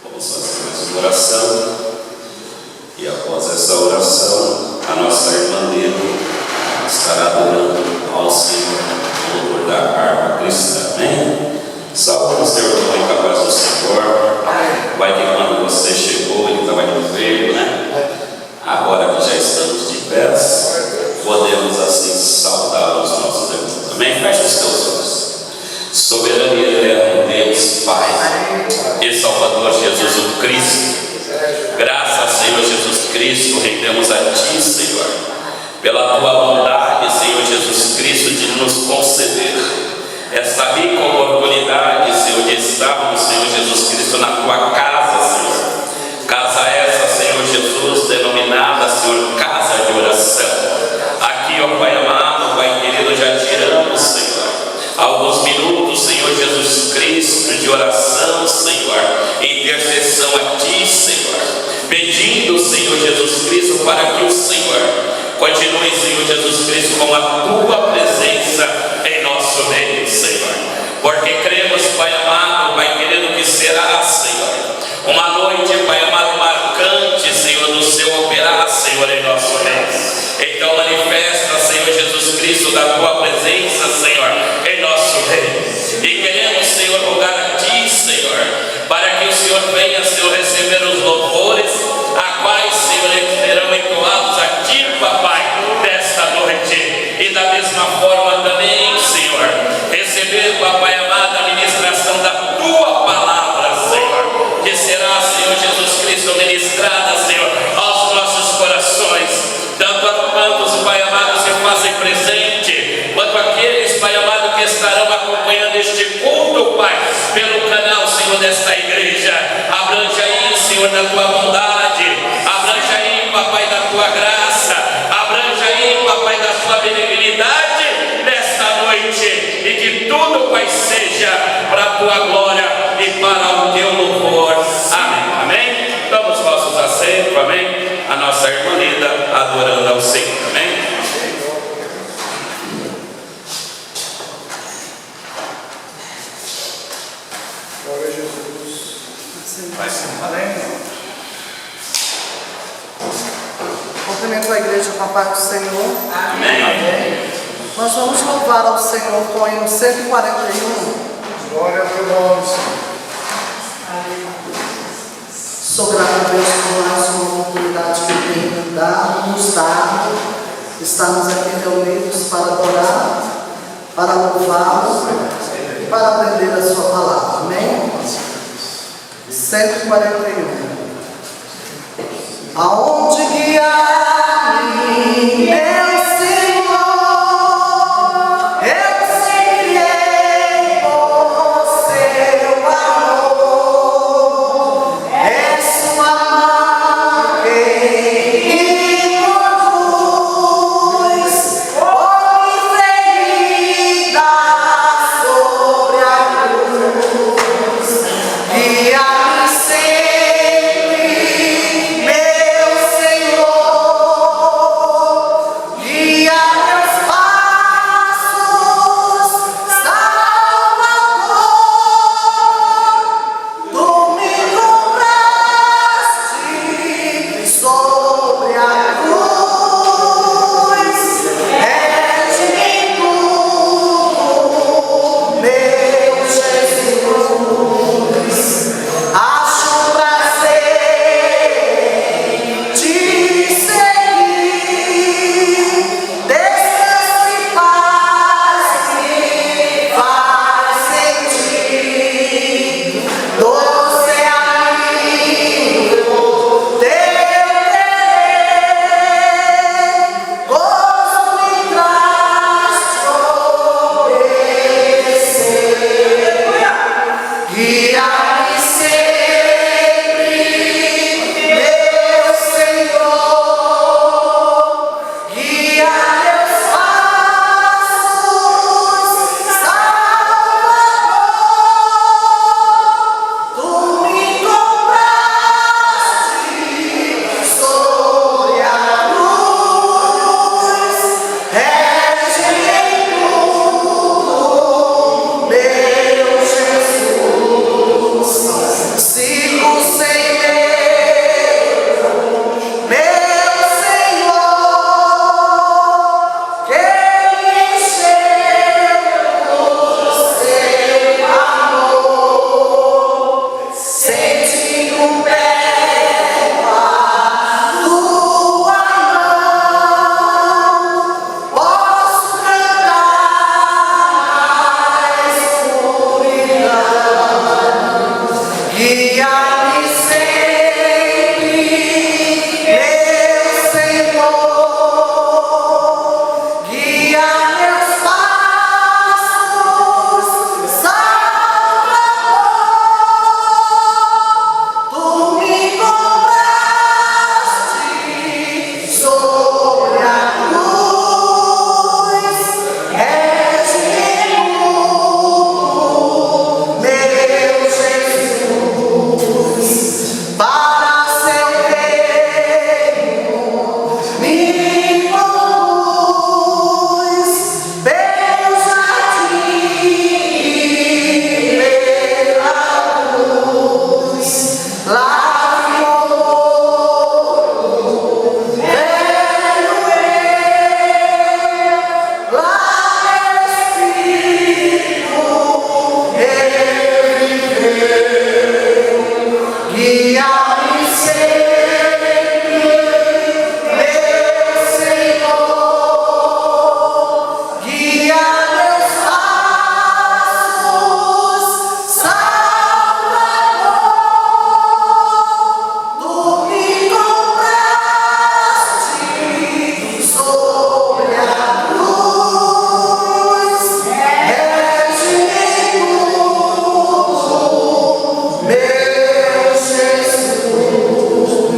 Vamos fazer mais uma oração. E após essa oração, a nossa irmã Leda estará adorando ao Senhor no louvor da harpa cristã. Amém? Salve o Senhor, irmão, e capaz do Senhor. Vai que quando você chegou, ele estava enfermo, né? Agora que já estamos de pé, podemos assim saudar os nossos irmãos. Amém? Feche os teus olhos. Soberano e eterno Deus, Pai e Salvador Jesus o Cristo, graças, Senhor Jesus Cristo, rendemos a Ti, Senhor, pela Tua bondade, Senhor Jesus Cristo, de nos conceder esta rica oportunidade, Senhor, de estarmos, Senhor Jesus Cristo, na Tua casa, Senhor. Casa essa, Senhor Jesus, denominada, Senhor, casa de oração. Aqui, ó Pai amado, Pai querido, já tiramos, Senhor, alguns minutos, Senhor Jesus Cristo, de oração, Senhor, intercessão a Ti, Senhor, pedindo, Senhor Jesus Cristo, para que o Senhor continue, Senhor Jesus Cristo, com a Tua presença em nosso meio, Senhor, porque cremos, Pai amado, Pai querido, que será, Senhor, uma noite, Pai amado, marcante, Senhor, do Seu operar, Senhor, em nosso meio. Então manifesta, Senhor Jesus Cristo, da Tua presença, Senhor, em nosso meio. E queremos, Senhor, rogar a Ti, Senhor, para que o Senhor venha, Senhor, receber os louvores, a quais, Senhor, serão entoados a Ti, Papai, desta noite. E da mesma forma também, Senhor, receber, Papai amado, a ministração da Tua palavra, Senhor, que será, Senhor Jesus Cristo, ministrada, Senhor, aos nossos corações, tanto a quantos, Pai amado, se fazem presente, quanto aqueles, Pai amado, que estarão acompanhando este culto, Pai, pelo canal, Senhor, desta igreja. Abrange aí, Senhor, da Tua bondade, abrange aí, Papai, da Tua graça, abrange aí, Papai, da Tua benignidade nesta noite, e que tudo, Pai, seja para a Tua glória e para o Teu louvor. Amém. Amém? Damos nossos assentos, amém? A nossa irmã Leda adorando ao Senhor, amém? Glória a Jesus. Vai ser. Amém. Cumprimento a igreja com a paz do Senhor. Amém. Amém. Nós vamos louvar ao Senhor com o hino 141. Glória a teu nome, Senhor. Sou grato a Deus por mais uma oportunidade que tem nos dado. Estamos aqui reunidos para adorar, para louvá-lo e para aprender a sua palavra. Amém? 141. Aonde guiar-me, meu Senhor, eu seguirei por seu amor. É sua mão que me conduz, por ferida sobre a cruz. Guia-me sempre, meu Senhor, guia meus passos, Salvador. Tu me compraste sobre a cruz, rede-me tudo, meu Jesus. Guia-me sempre, meu Senhor, guia meus passos, Salvador. Tu me compraste sobre a cruz, rege-me, meu Jesus, para seu reino me conduz pelo jardim, pela luz, lá velho eu, lá Espírito reviveu. Guia-me sempre, meu Senhor, guia meus passos, Salvador. Tu me compraste sobre a cruz, rege-me, meu Jesus.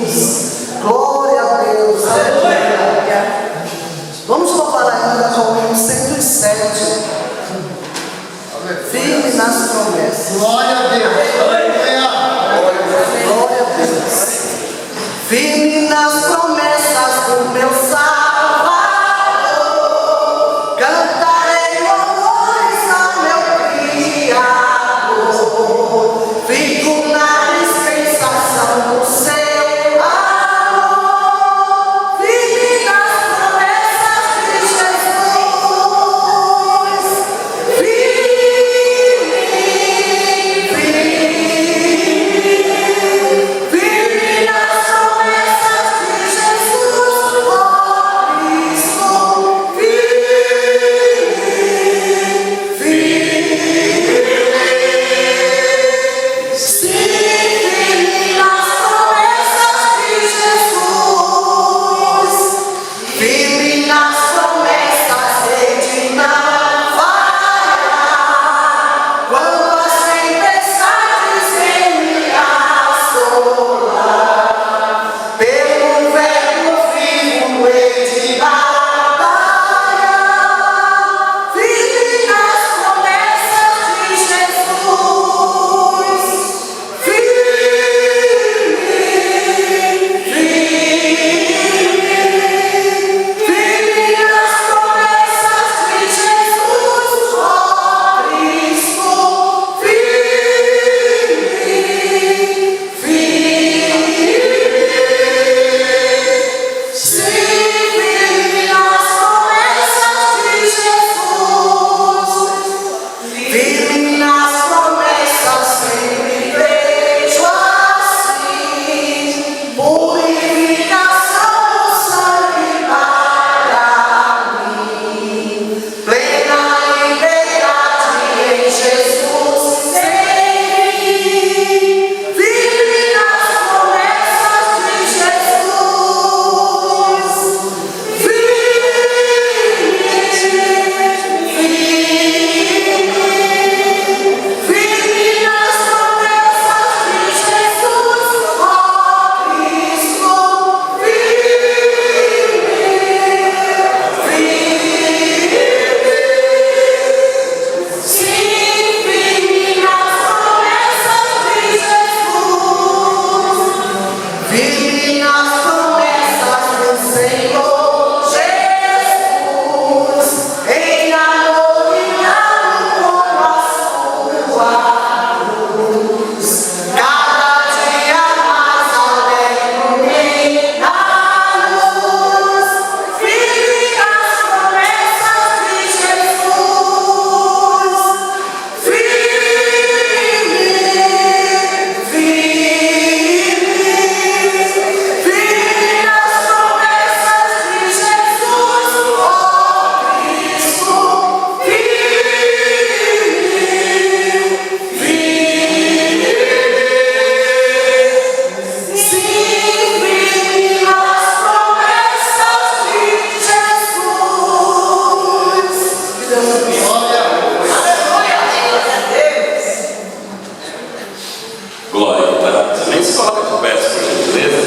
coloquem de pé, por gentileza.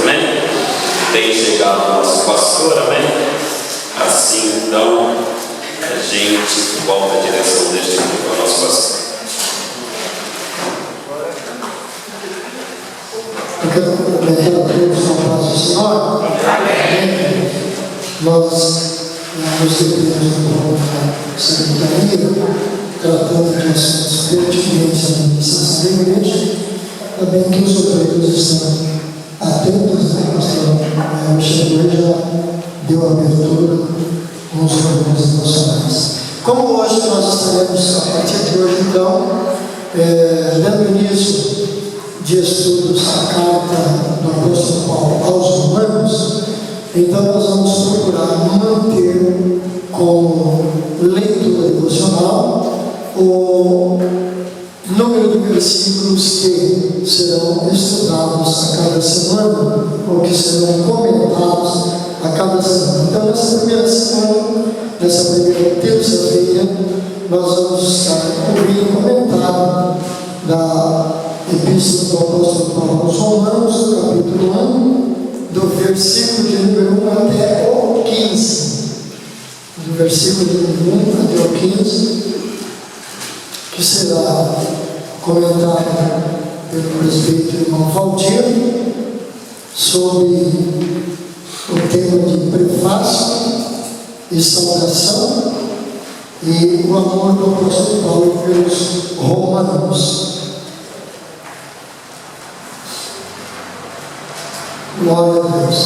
Amém? Tem chegado o nosso pastor, amém? Assim, então, a gente volta a direção deste grupo ao nosso pastor. Eu quero cumprimentar a todos com a paz do Senhor. Amém. Nós nos reunimos na secretaria, tratando de assuntos pertinentes à administração da igreja. Também que os obreiros estão atentos, né? O Senhor já deu abertura com os problemas emocionais. Como hoje nós estaremos, a partir de hoje, então, dando início de estudos à carta do apóstolo Paulo aos Romanos, então nós vamos procurar manter como leitura devocional o número de versículos que serão estudados a cada semana, ou que serão comentados a cada semana. Então, nessa primeira semana, nessa primeira terça-feira, nós vamos estar ouvindo o comentário da Epístola do apóstolo Paulo aos Romanos, no capítulo 1, do versículo de número 1 até o 15. Do versículo de número 1 até o 15, que será comentado pelo presbítero irmão Valdir, sobre o tema de prefácio e saudação e o amor do apóstolo Paulo pelos romanos. Glória a Deus.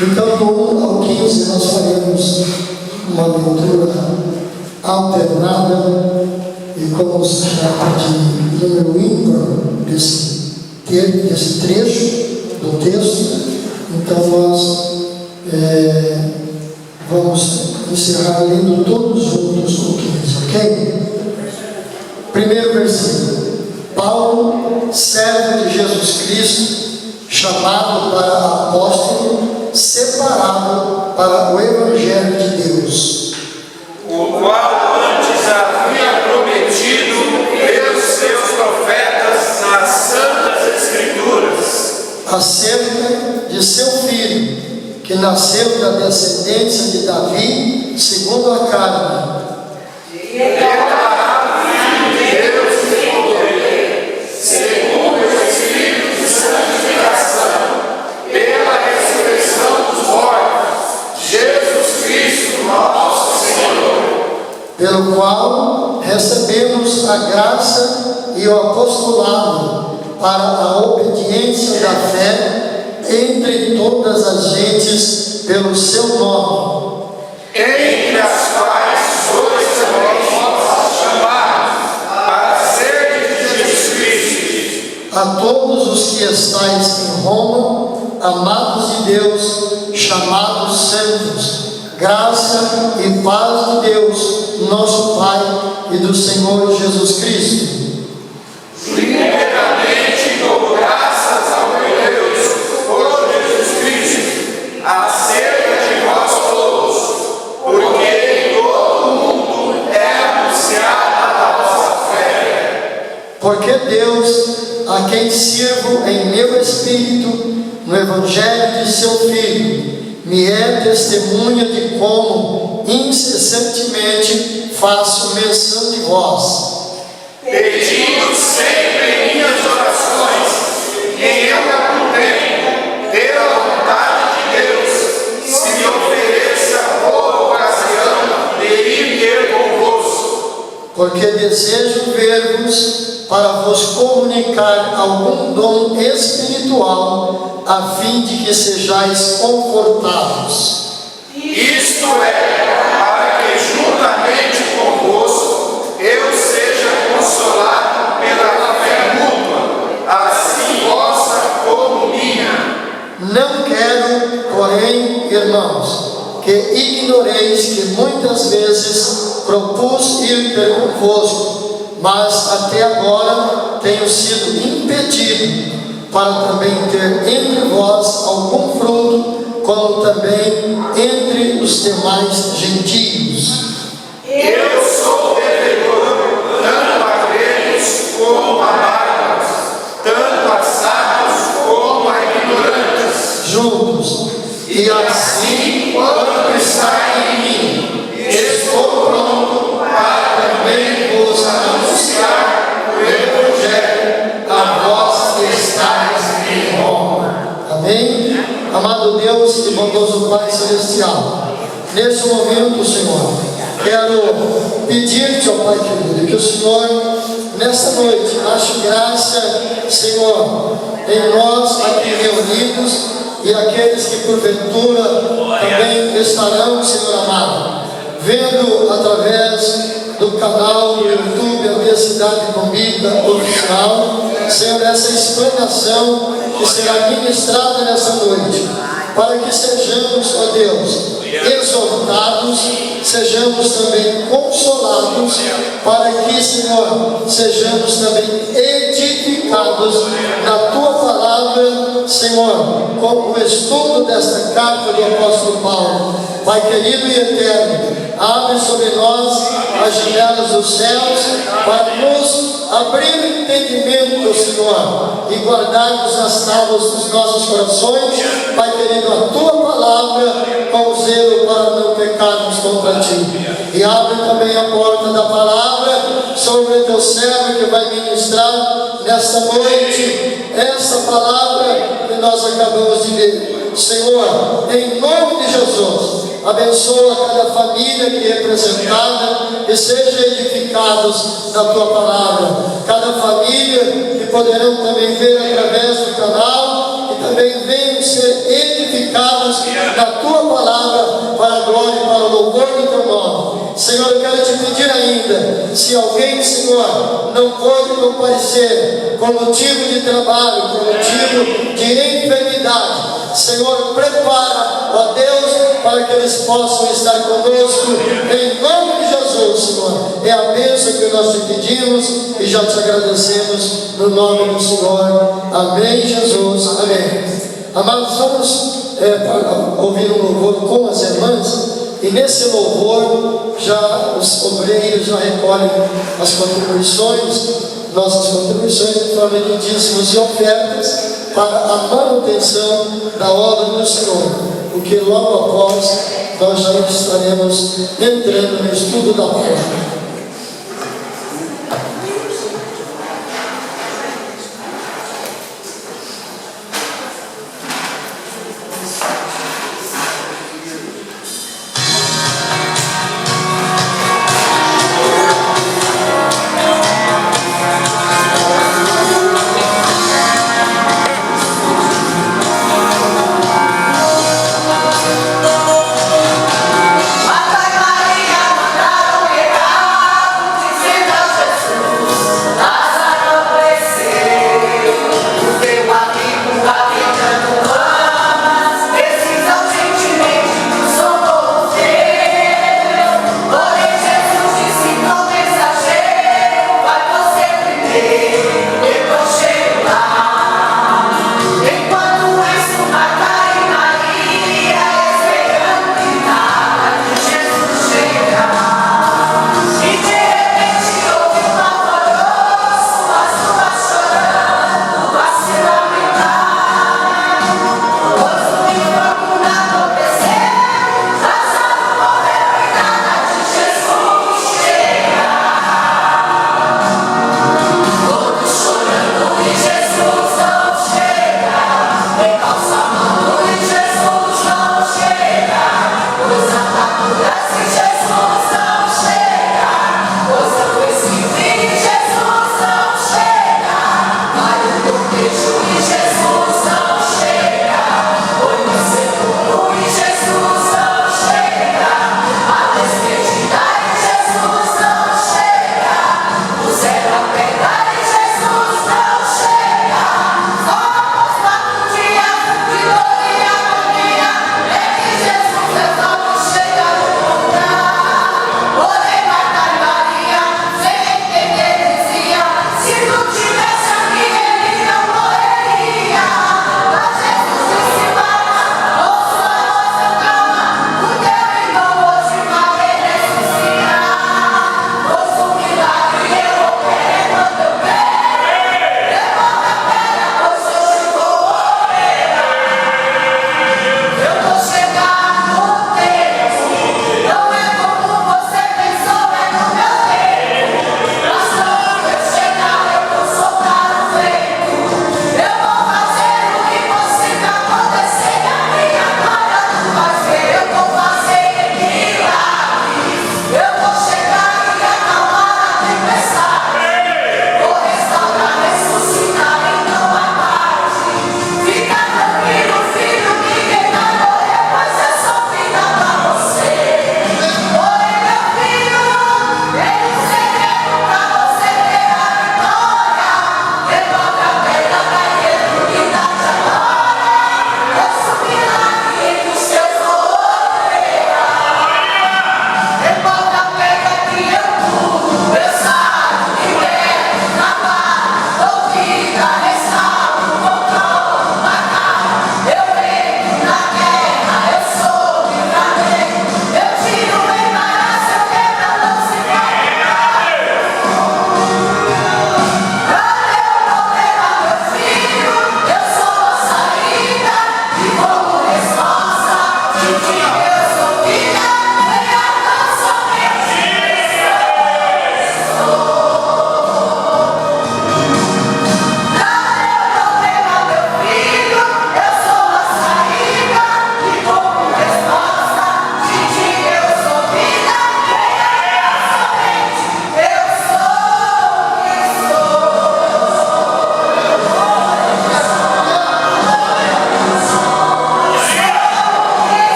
Então, do 1 ao 15, nós faremos uma leitura alternada, e como se trata de número ímpar desse trecho do texto, então nós vamos encerrar lendo todos juntos o 15, ok? Primeiro versículo. Paulo, servo de Jesus Cristo, chamado para apóstolo, separado para o Evangelho de Deus, o qual antes havia prometido pelos seus profetas nas Santas Escrituras, acerca de seu filho, que nasceu da descendência de Davi, segundo a carne, declarado Filho de Deus em poder, segundo o Espírito de santificação, pela ressurreição dos mortos, Jesus Cristo, nosso Senhor, pelo qual recebemos a graça e o apostolado para a obediência da fé entre todas as gentes pelo seu nome, entre as quais sois também vós chamados para ser de Jesus Cristo. a todos os que estáis em Roma, amados de Deus, chamados santos, graça e paz de Deus, nosso Pai, e do Senhor Jesus Cristo. Primeiramente dou graças ao meu Deus por Jesus Cristo, acerca de vós todos, porque em todo o mundo é anunciada a vossa fé. Porque Deus, a quem sirvo em meu espírito, no Evangelho de seu Filho, me é testemunha de como incessantemente faço menção de vós, Pedindo sempre em minhas orações, em eu contempo, pela vontade de Deus, se me ofereça boa ocasião de ir ter convosco. porque desejo ver-vos para vos comunicar algum dom espiritual, a fim de que sejais confortados. Isto é, para que juntamente convosco eu seja consolado pela fé mútua, assim vossa como minha. Não quero, porém, irmãos, que ignoreis que muitas vezes propus ir ter convosco, mas até agora tenho sido impedido, para também ter entre vós algum fruto, como também entre os demais gentios. Eu sou devedor tanto a gregos como a bárbaros, tanto a e assim, quanto está em mim, estou pronto para também vos anunciar o Evangelho a vós que estáis em Roma. Amém? Amado Deus e bondoso Pai Celestial, nesse momento, Senhor, quero pedir-te, ó Pai querido, que o Senhor, nesta noite, ache graça, Senhor, em nós aqui reunidos e aqueles que porventura também estarão, Senhor amado, vendo através do canal do YouTube, a minha cidade combida oficial, Senhor, essa explanação que será ministrada nessa noite, para que sejamos, ó Deus, exortados, sejamos também consolados, para que, Senhor, sejamos também edificados na Tua palavra, Senhor, com o estudo desta carta do apóstolo Paulo. Pai querido e eterno, abre sobre nós as janelas dos céus para nos abrir o entendimento, Senhor, e guardarmos as tábuas dos nossos corações, Pai querido, a Tua palavra com zelo para não pecarmos contra Ti. E abre também a porta da palavra sobre o Teu servo que vai ministrar nesta noite essa palavra que nós acabamos de ler. Senhor, em nome de Jesus, abençoa cada família aqui representada, que sejam edificados na Tua palavra. Cada família que poderão também ver através do canal, que também venham ser edificados na Tua palavra, para a glória e para o louvor do Teu nome. Senhor, eu quero te pedir ainda, se alguém, Senhor, não pode comparecer com motivo de trabalho, com motivo de enfermidade, Senhor, prepara, ó Deus, para que eles possam estar conosco, em nome de Jesus, Senhor. É a bênção que nós te pedimos e já te agradecemos no nome do Senhor. Amém, Jesus. Amém. Amados, vamos ouvir um louvor com as irmãs, e nesse louvor, já os obreiros já recolhem as contribuições, nossas contribuições em forma de dízimos e ofertas, para a manutenção da obra do Senhor, porque logo após nós já estaremos entrando no estudo da palavra. Maria, mandaram pegar.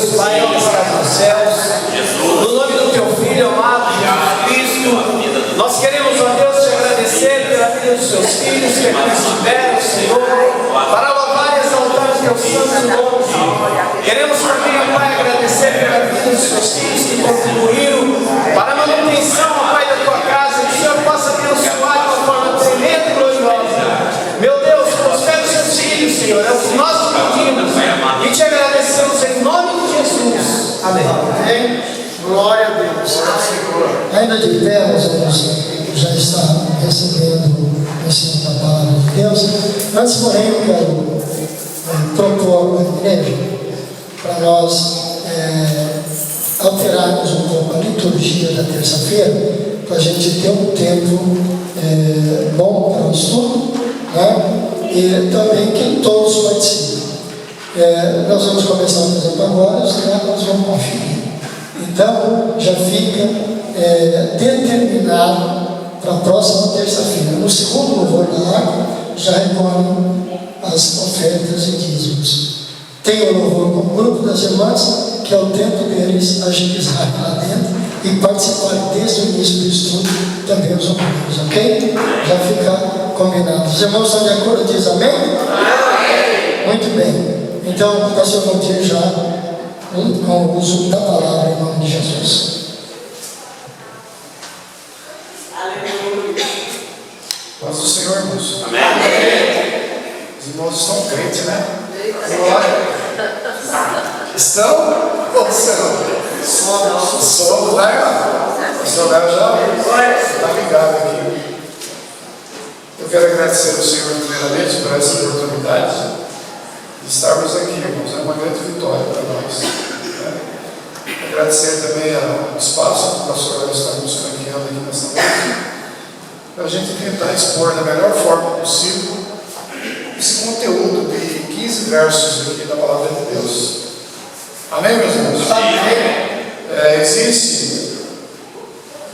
Deus, Pai que estás nos céus, no nome do Teu Filho amado, Jesus Cristo, nós queremos, ó Deus, te agradecer pela vida dos Seus filhos que aqui estiveram, Senhor, para louvar e exaltar o Teu santo nome. Queremos também, ó Pai, agradecer pela vida dos Seus filhos que contribuíram para a manutenção, ó Pai, da Tua casa, que o Senhor possa abençoar de uma forma tremenda e gloriosa. Meu Deus, prospera os Seus filhos, Senhor, é o que nós te pedimos e te agradecemos em nome de Jesus. Amém. Amém? Glória a Deus. Ainda de pé, nós vamos já estar recebendo o ensino da palavra de Deus. Antes, porém, eu quero propor à igreja para nós alterarmos um pouco a liturgia da terça-feira, para a gente ter um tempo bom para o estudo, né? E também que todos participem. Nós vamos começar, por exemplo, agora, os nós vamos conferir. Então, já fica determinado para a próxima terça-feira. No segundo louvor da água, já recolhem as ofertas e dízimos. Tem o louvor com o grupo das irmãs, que é o tempo deles agilizarem lá dentro e participarem desde o início do estudo, também os obreiros, ok? Já fica combinado. Os irmãos estão de acordo? Diz amém? Amém. Muito bem. Então, o pastor Valdir já com o uso da palavra em nome de Jesus. Aleluia. Paz do Senhor, irmãos. Amém. Os irmãos estão crentes, né? Glória. Estão? Ou serão? Somos, né, irmão? O senhor já está ligado aqui. Eu quero agradecer ao Senhor primeiramente por essa oportunidade de estarmos aqui, irmãos. É uma grande vitória para nós. Né? Agradecer também ao espaço que o pastor está nos franqueando aqui nessa noite, para a gente tentar expor da melhor forma possível esse conteúdo de 15 versos aqui da palavra de Deus. Amém, meus irmãos? Amém. Existe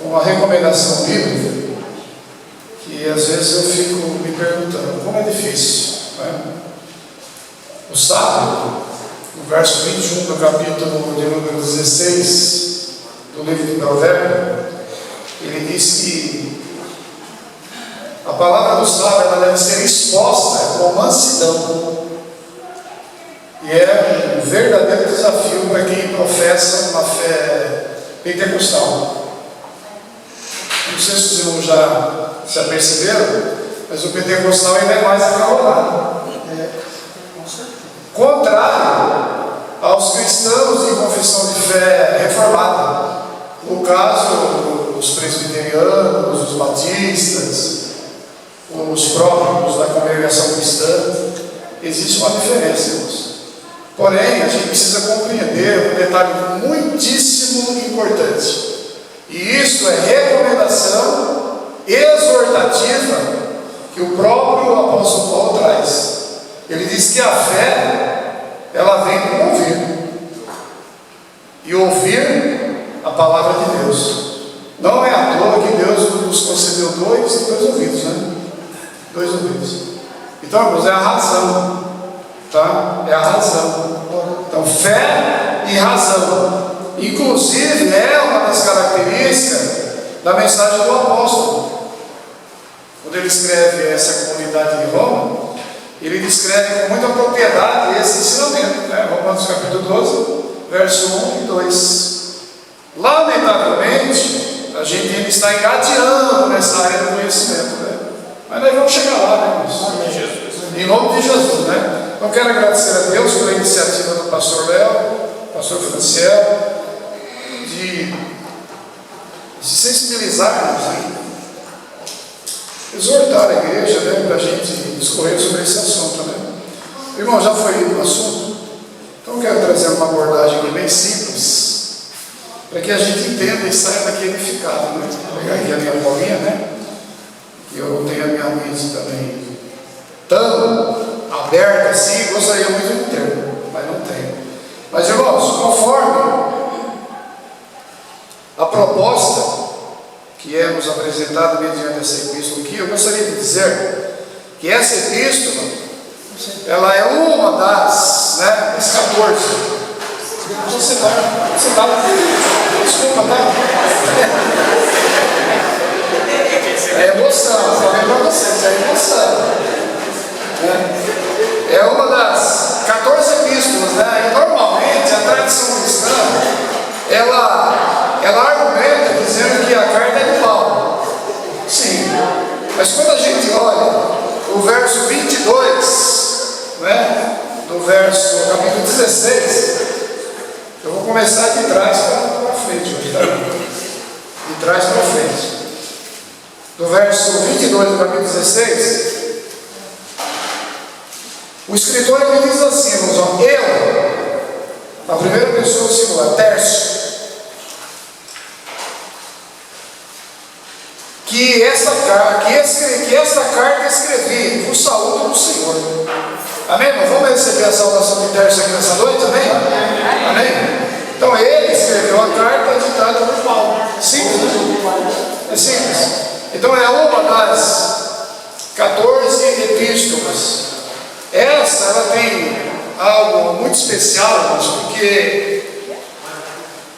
uma recomendação bíblica que às vezes eu fico me perguntando como é difícil, né? O sábado, no verso 21 do capítulo de número 16 do livro de Provérbios, ele diz que a palavra do sábio ela deve ser exposta com mansidão. E é um verdadeiro desafio para quem professa uma fé pentecostal. Não sei se os irmãos já se aperceberam, mas o pentecostal ainda é mais acalorado. Contrário aos cristãos de confissão de fé reformada. No caso, os presbiterianos, os batistas, os próprios da congregação cristã, existe uma diferença, irmãos. Porém, a gente precisa compreender um detalhe muitíssimo importante. E isso é recomendação exortativa que o próprio apóstolo Paulo traz. Ele diz que a fé, ela vem por ouvir. E ouvir a palavra de Deus. Não é à toa que Deus nos concedeu dois ouvidos, né? 2 ouvidos. Então, irmãos, é a razão. Tá? É a razão. Então, fé e razão. Inclusive, é uma das características da mensagem do apóstolo. Quando ele escreve essa comunidade de Roma, ele descreve com muita propriedade esse ensinamento, né? Romanos capítulo 12, verso 1 e 2. Lamentavelmente, a gente ainda está engateando nessa área do conhecimento, né? Mas nós vamos chegar lá, né, irmãos? Em nome de Jesus, né? Então quero agradecer a Deus pela iniciativa do pastor Léo, pastor Franciel, de se sensibilizarmos aí, exortar a igreja, né, para a gente discorrer sobre esse assunto, né? Irmão, já foi o assunto? Então eu quero trazer uma abordagem aqui bem simples, para que a gente entenda e saia daqui edificado, né? Vou pegar aqui a minha bolinha, né? Que eu tenho a minha mente também tão aberta assim, gostaria muito de ter, mas não tenho. Mas, irmãos, conforme a proposta que é nos apresentada mediante essa epístola aqui, eu gostaria de dizer que essa epístola, ela é uma das 14, Você tá. Desculpa, tá? É emoção, falei para vocês, é emoção. É uma das 14 epístolas, né? E normalmente a tradição cristã, ela argumenta dizendo que a carta é de Paulo. Sim, mas quando a gente olha o verso 22, né? Do verso capítulo 16, eu vou começar de trás para frente hoje, tá? De trás para frente. Do verso 22 do capítulo 16, o escritor ele diz assim, irmãos, ó, eu, na primeira pessoa singular, Tércio, que esta carta escrevi, por saúde do Senhor. Amém? Nós vamos receber a saudação de Tércio aqui nessa noite, amém? Amém? Então ele escreveu a carta ditada por Paulo. Simples, né? É simples. Então é uma das 14 epístolas. Essa, ela tem algo muito especial, irmãos, porque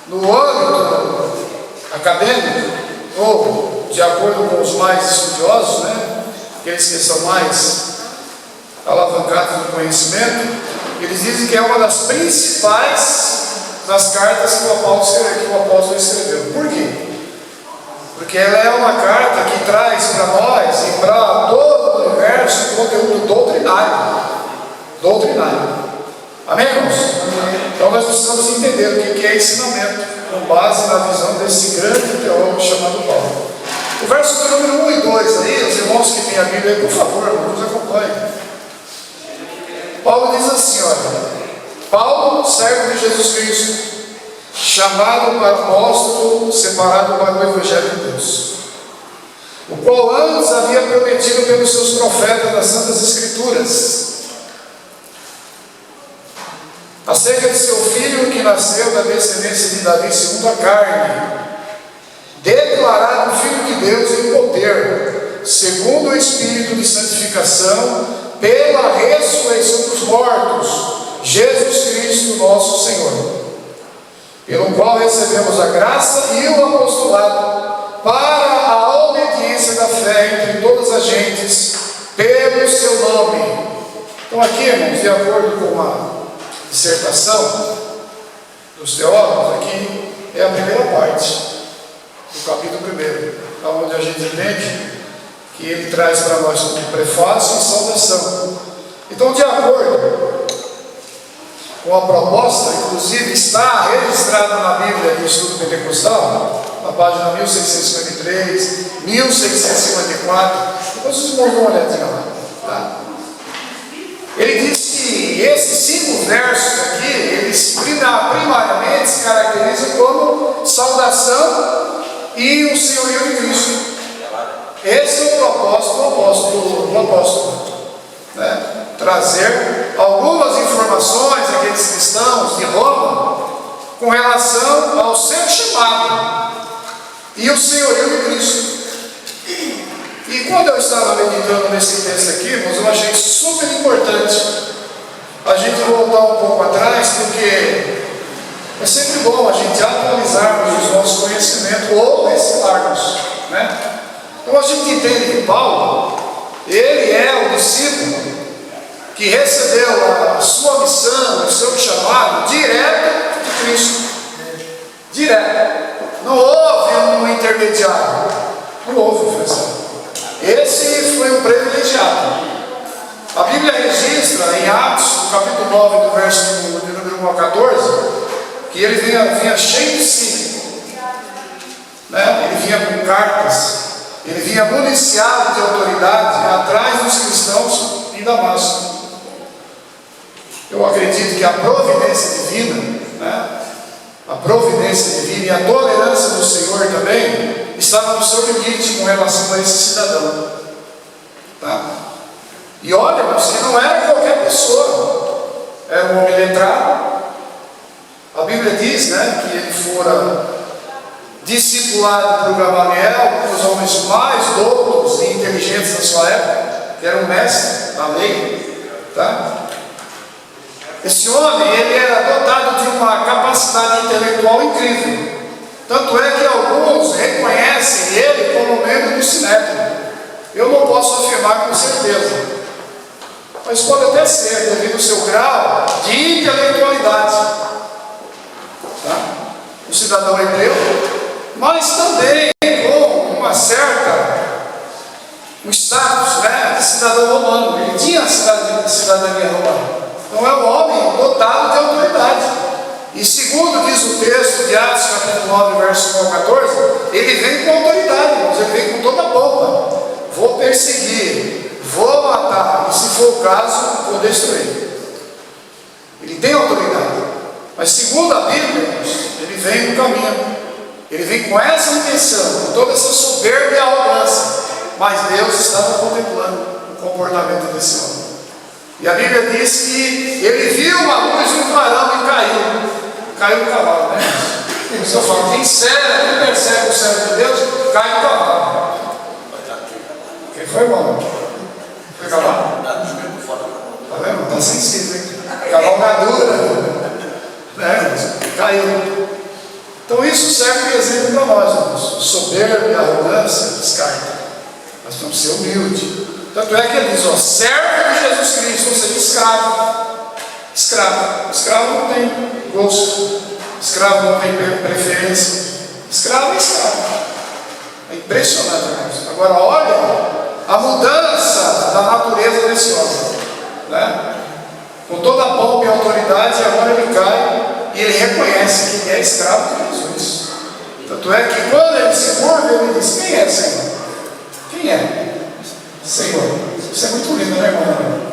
no âmbito acadêmico, ou de acordo com os mais estudiosos, né, aqueles que são mais alavancados no conhecimento, eles dizem que é uma das principais das cartas que o apóstolo escreveu. Por quê? Porque ela é uma carta que traz para nós e para todo o universo um conteúdo doutrinário. Amém, irmãos? Então nós precisamos entender o que é ensinamento, com base na visão desse grande teólogo chamado Paulo. O verso do número 1 e 2 aí, os irmãos que têm a Bíblia, por favor, nos acompanhem. Paulo diz assim, olha: Paulo, servo de Jesus Cristo, chamado para apóstolo, separado para o Evangelho de Deus, o qual antes havia prometido pelos seus profetas das Santas Escrituras, acerca de seu filho que nasceu da descendência de Davi segundo a carne, declarado Filho de Deus em poder, segundo o Espírito de santificação, pela ressurreição dos mortos, Jesus Cristo nosso Senhor, pelo qual recebemos a graça e o apostolado para a obediência da fé entre todas as gentes, pelo seu nome. Então aqui, irmãos, de acordo com a dissertação dos teólogos, aqui é a primeira parte do capítulo 1, onde a gente entende que ele traz para nós como prefácio e saudação. Então, de acordo com a proposta, inclusive está registrada na Bíblia do Estudo Pentecostal, na página 1653, 1654, depois os irmãos dão uma olhadinha lá, tá? Ele diz que esses 5 versos aqui, eles primariamente se caracterizam como saudação e o senhorio de Cristo. Esse é o propósito do apóstolo, né? Trazer algumas informações àqueles cristãos de Roma com relação ao seu chamado e o senhorio de Cristo. E quando eu estava meditando nesse texto aqui, irmãos, eu achei super importante a gente voltar um pouco atrás, porque é sempre bom a gente atualizarmos os nossos conhecimentos ou reciclarmos, né? Então a gente entende que Paulo, ele é o discípulo que recebeu a sua missão, o seu chamado direto de Cristo. Direto. Não houve um intermediário. Não houve, professor. Esse foi um privilegiado. A Bíblia registra em Atos, no capítulo 9, do verso de número 1 a 14, que ele vinha cheio de si, né? Ele vinha com cartas, ele vinha municiado de autoridade atrás dos cristãos em Damasco. Eu acredito que a providência divina, né? A providência divina e a tolerância do Senhor também estava no seu limite com relação a esse cidadão, tá? E olha, irmãos, que não era qualquer pessoa, era um homem letrado. A Bíblia diz, né, que ele fora discipulado por Gamaliel, um dos homens mais doutos e inteligentes da sua época, que era um mestre da lei, tá? Esse homem, ele era dotado de uma capacidade intelectual incrível. Tanto é que alguns reconhecem ele como membro do Sinédrio. Eu não posso afirmar com certeza, mas pode até ser, devido ao seu grau de intelectualidade. Tá? Um cidadão hebreu, mas também com uma certa, um status, né, de cidadão romano. Ele tinha a cidadania romana. Então é um homem dotado de autoridade. E segundo diz o texto de Atos capítulo 9, verso 1 ao 14, ele vem com autoridade, mas ele vem com toda a pompa. Vou perseguir, vou matar, e se for o caso, vou destruir. Ele tem autoridade. Mas segundo a Bíblia, ele vem no caminho. Ele vem com essa intenção, com toda essa soberba e arrogância. Mas Deus estava contemplando o comportamento desse homem. E a Bíblia diz que ele viu uma luz no clarão e caiu. Caiu no cavalo, né? Isso eu falo, quem percebe o servo de Deus, cai no cavalo. Quem foi, irmão? Foi cavalo? Tá vendo? Tá sensível, hein? Cavalgadura, né? Caiu. Então isso serve de exemplo para nós, irmãos. Soberba e arrogância descarta. Nós temos que ser humildes. Tanto é que ele diz, ó, servo de Jesus Cristo, ou seja, escravo. Escravo. Escravo não tem gosto. Escravo não tem preferência. Escravo é escravo. É impressionante, irmãos. Agora olha a mudança da natureza desse homem, né? Com toda a pompa e autoridade, agora ele cai e ele reconhece que ele é escravo de Jesus. Tanto é que quando ele se curva, ele diz, quem é, Senhor? Quem é? Senhor. Isso é muito lindo, né, irmão?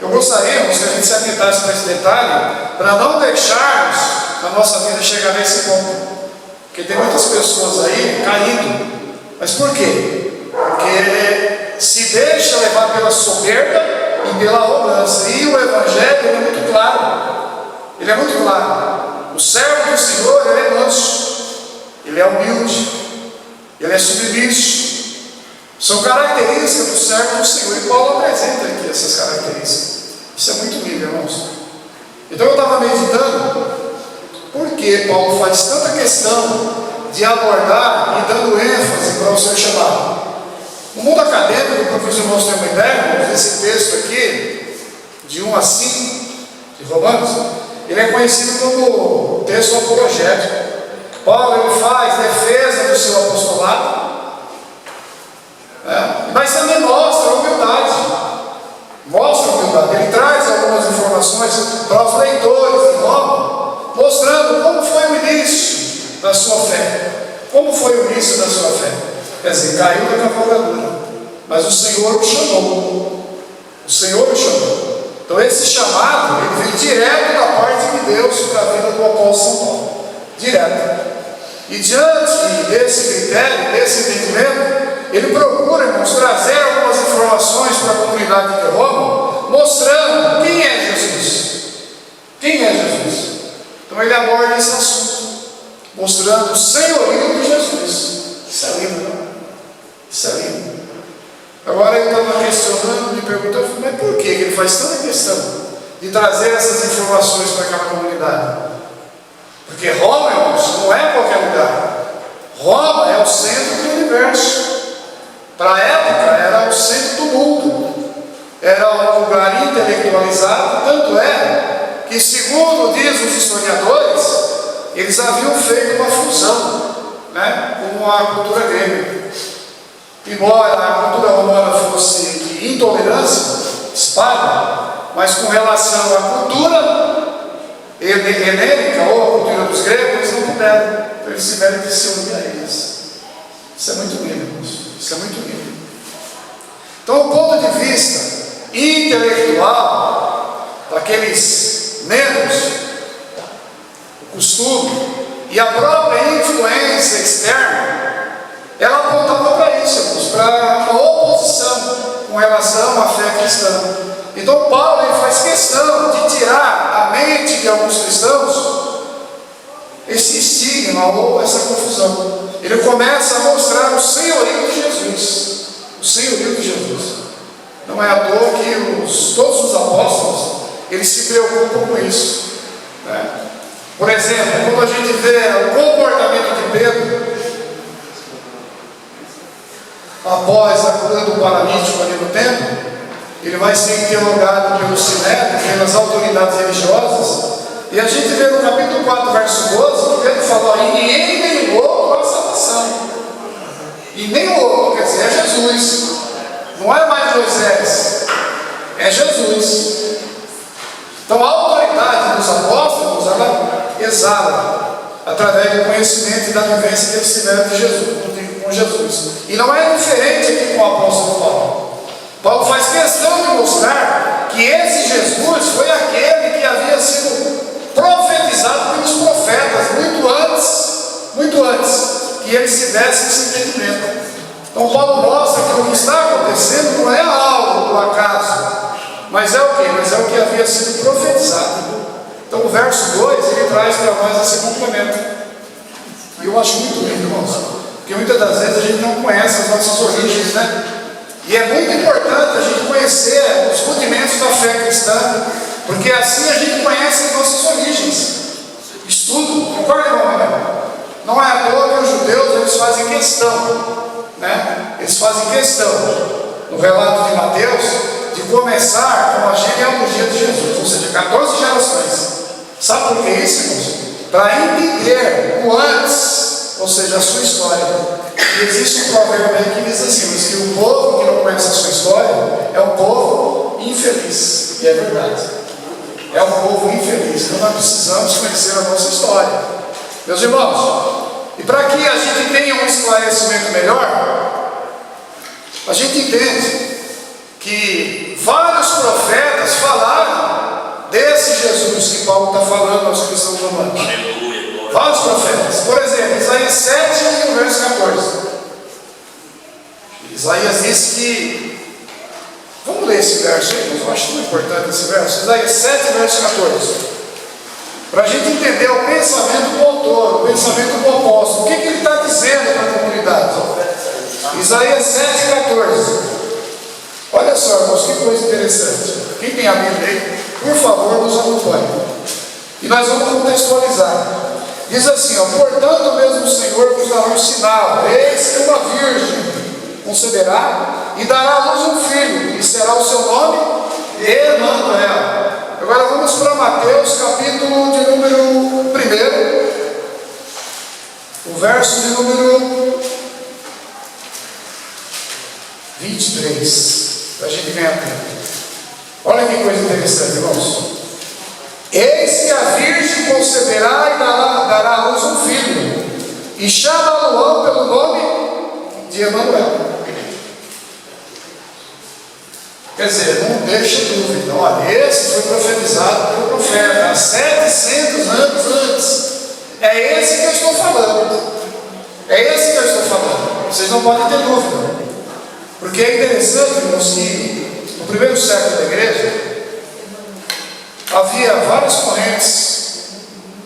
Eu gostaria que a gente se atentasse para esse detalhe, para não deixarmos a nossa vida chegar nesse ponto. Porque tem muitas pessoas aí caindo. Mas por quê? Porque se deixa levar pela soberba e pela arrogância. E o Evangelho ele é muito claro. Ele é muito claro. O servo do Senhor, ele é manso. Ele é humilde. Ele é submisso. São características do servo do Senhor. E Paulo apresenta aqui essas características. Isso é muito lindo, irmãos. Então eu estava meditando, por que Paulo faz tanta questão de abordar e dando ênfase para o seu chamado? No mundo acadêmico, para que os irmãos tenham uma ideia, esse texto aqui, de 1 a 5, de Romanos, ele é conhecido como texto apologético. Paulo ele faz defesa do seu apostolado, mas também mostra a humildade. Mostra a humildade. Ele traz algumas informações para os leitores de Roma, mostrando como foi o início da sua fé. Como foi o início da sua fé? Quer dizer, caiu da cavalgadura, mas o Senhor o chamou. O Senhor o chamou. Então esse chamado, ele vem direto da parte de Deus para a vida do apóstolo São Paulo. Direto. E diante desse critério, desse entendimento, ele procura, irmãos, trazer algumas informações para a comunidade de Roma, mostrando quem é Jesus. Quem é Jesus? Então ele aborda esse assunto, mostrando o senhorio de Jesus. Isso é lindo, não? Isso é lindo. Agora eu estava questionando, me perguntando, mas por que ele faz tanta questão de trazer essas informações para aquela comunidade? Porque Roma, irmãos, não é qualquer lugar. Roma é o centro do universo. Para a época era o centro do mundo. Era um lugar intelectualizado, tanto é que, segundo diz os historiadores, eles haviam feito uma fusão, né, com a cultura grega. Embora a cultura romana fosse de intolerância, espada, mas com relação à cultura helênica ou a cultura dos gregos, eles não puderam. Então eles tiveram que se unir a eles. Isso é muito lindo, irmãos. Isso é muito lindo. Então, o ponto de vista intelectual daqueles membros, o costume e a própria influência externa, ela apontava para isso, para uma oposição com relação à fé cristã. Então Paulo ele faz questão de tirar da mente de alguns cristãos esse estigma ou essa confusão. Ele começa a mostrar o senhorio de Jesus. O senhorio de Jesus. Não é à toa que todos os apóstolos, eles se preocupam com isso, né? Por exemplo, quando a gente vê o comportamento de Pedro após a cura do paralítico ali no templo, ele vai ser interrogado pelo Sinédrio, pelas autoridades religiosas, e a gente vê no capítulo 4, verso 12, que Pedro falou: e ninguém me ligou a salvação. E nem o outro, quer dizer, é Jesus. Não é mais Moisés, é Jesus. Então a autoridade dos apóstolos, ela exala através do conhecimento e da vivência que eles tiveram de Jesus, com Jesus. E não é diferente aqui com o apóstolo Paulo. Paulo faz questão de mostrar que esse Jesus foi aquele que havia sido profetizado pelos profetas muito antes que eles tivessem esse entendimento. Então Paulo mostra que o que está acontecendo não é algo do acaso, mas é o que? Mas é o que havia sido profetizado. Então o verso 2, ele traz para nós esse complemento. E eu acho muito lindo, irmãos, porque muitas das vezes a gente não conhece as nossas origens, né? E é muito importante a gente conhecer os rudimentos da fé cristã, porque assim a gente conhece as nossas origens. Estudo, concorda, irmão? Não é à toa que os judeus, eles fazem questão, né? Eles fazem questão, no relato de Mateus, de começar com a genealogia de Jesus, ou seja, 14 gerações. Sabe por que isso, irmãos? Para entender o antes, ou seja, a sua história. E existe um provérbio aí que diz assim, mas que o povo que não conhece a sua história é um povo infeliz. E é verdade. É um povo infeliz. Então nós precisamos conhecer a nossa história. Meus irmãos, e para que a gente tenha um esclarecimento melhor, a gente entende que vários profetas falaram desse Jesus que Paulo está falando aos cristãos romanos. Vários profetas. Por exemplo, Isaías 7, verso 14. Isaías diz que... Vamos ler esse verso aí, mas eu acho tão importante esse verso. Isaías 7, verso 14. Para a gente entender o pensamento do autor, o pensamento do apóstolo. O que ele está dizendo para a comunidade? Isaías 7, 14. Olha só, irmãos, que coisa interessante. Quem tem a Bíblia aí, por favor, nos acompanhe. E nós vamos contextualizar. Diz assim, ó: portanto, mesmo o Senhor vos dará um sinal. Eis que uma virgem conceberá e dará à luz um filho, e será o seu nome Emanuel. Agora vamos para Mateus, capítulo de número 1, o verso de número 23, para a gente ganhar tempo. Olha que coisa interessante, irmãos. Eis que a virgem conceberá e dará à luz um filho, e chamá-lo pelo nome de Emanuel. Quer dizer, não deixa dúvida. Olha, esse foi profetizado pelo profeta há 700 anos antes. É esse que eu estou falando. É esse que eu estou falando. Vocês não podem ter dúvida. Porque é interessante, irmãos, que no primeiro século da igreja havia várias correntes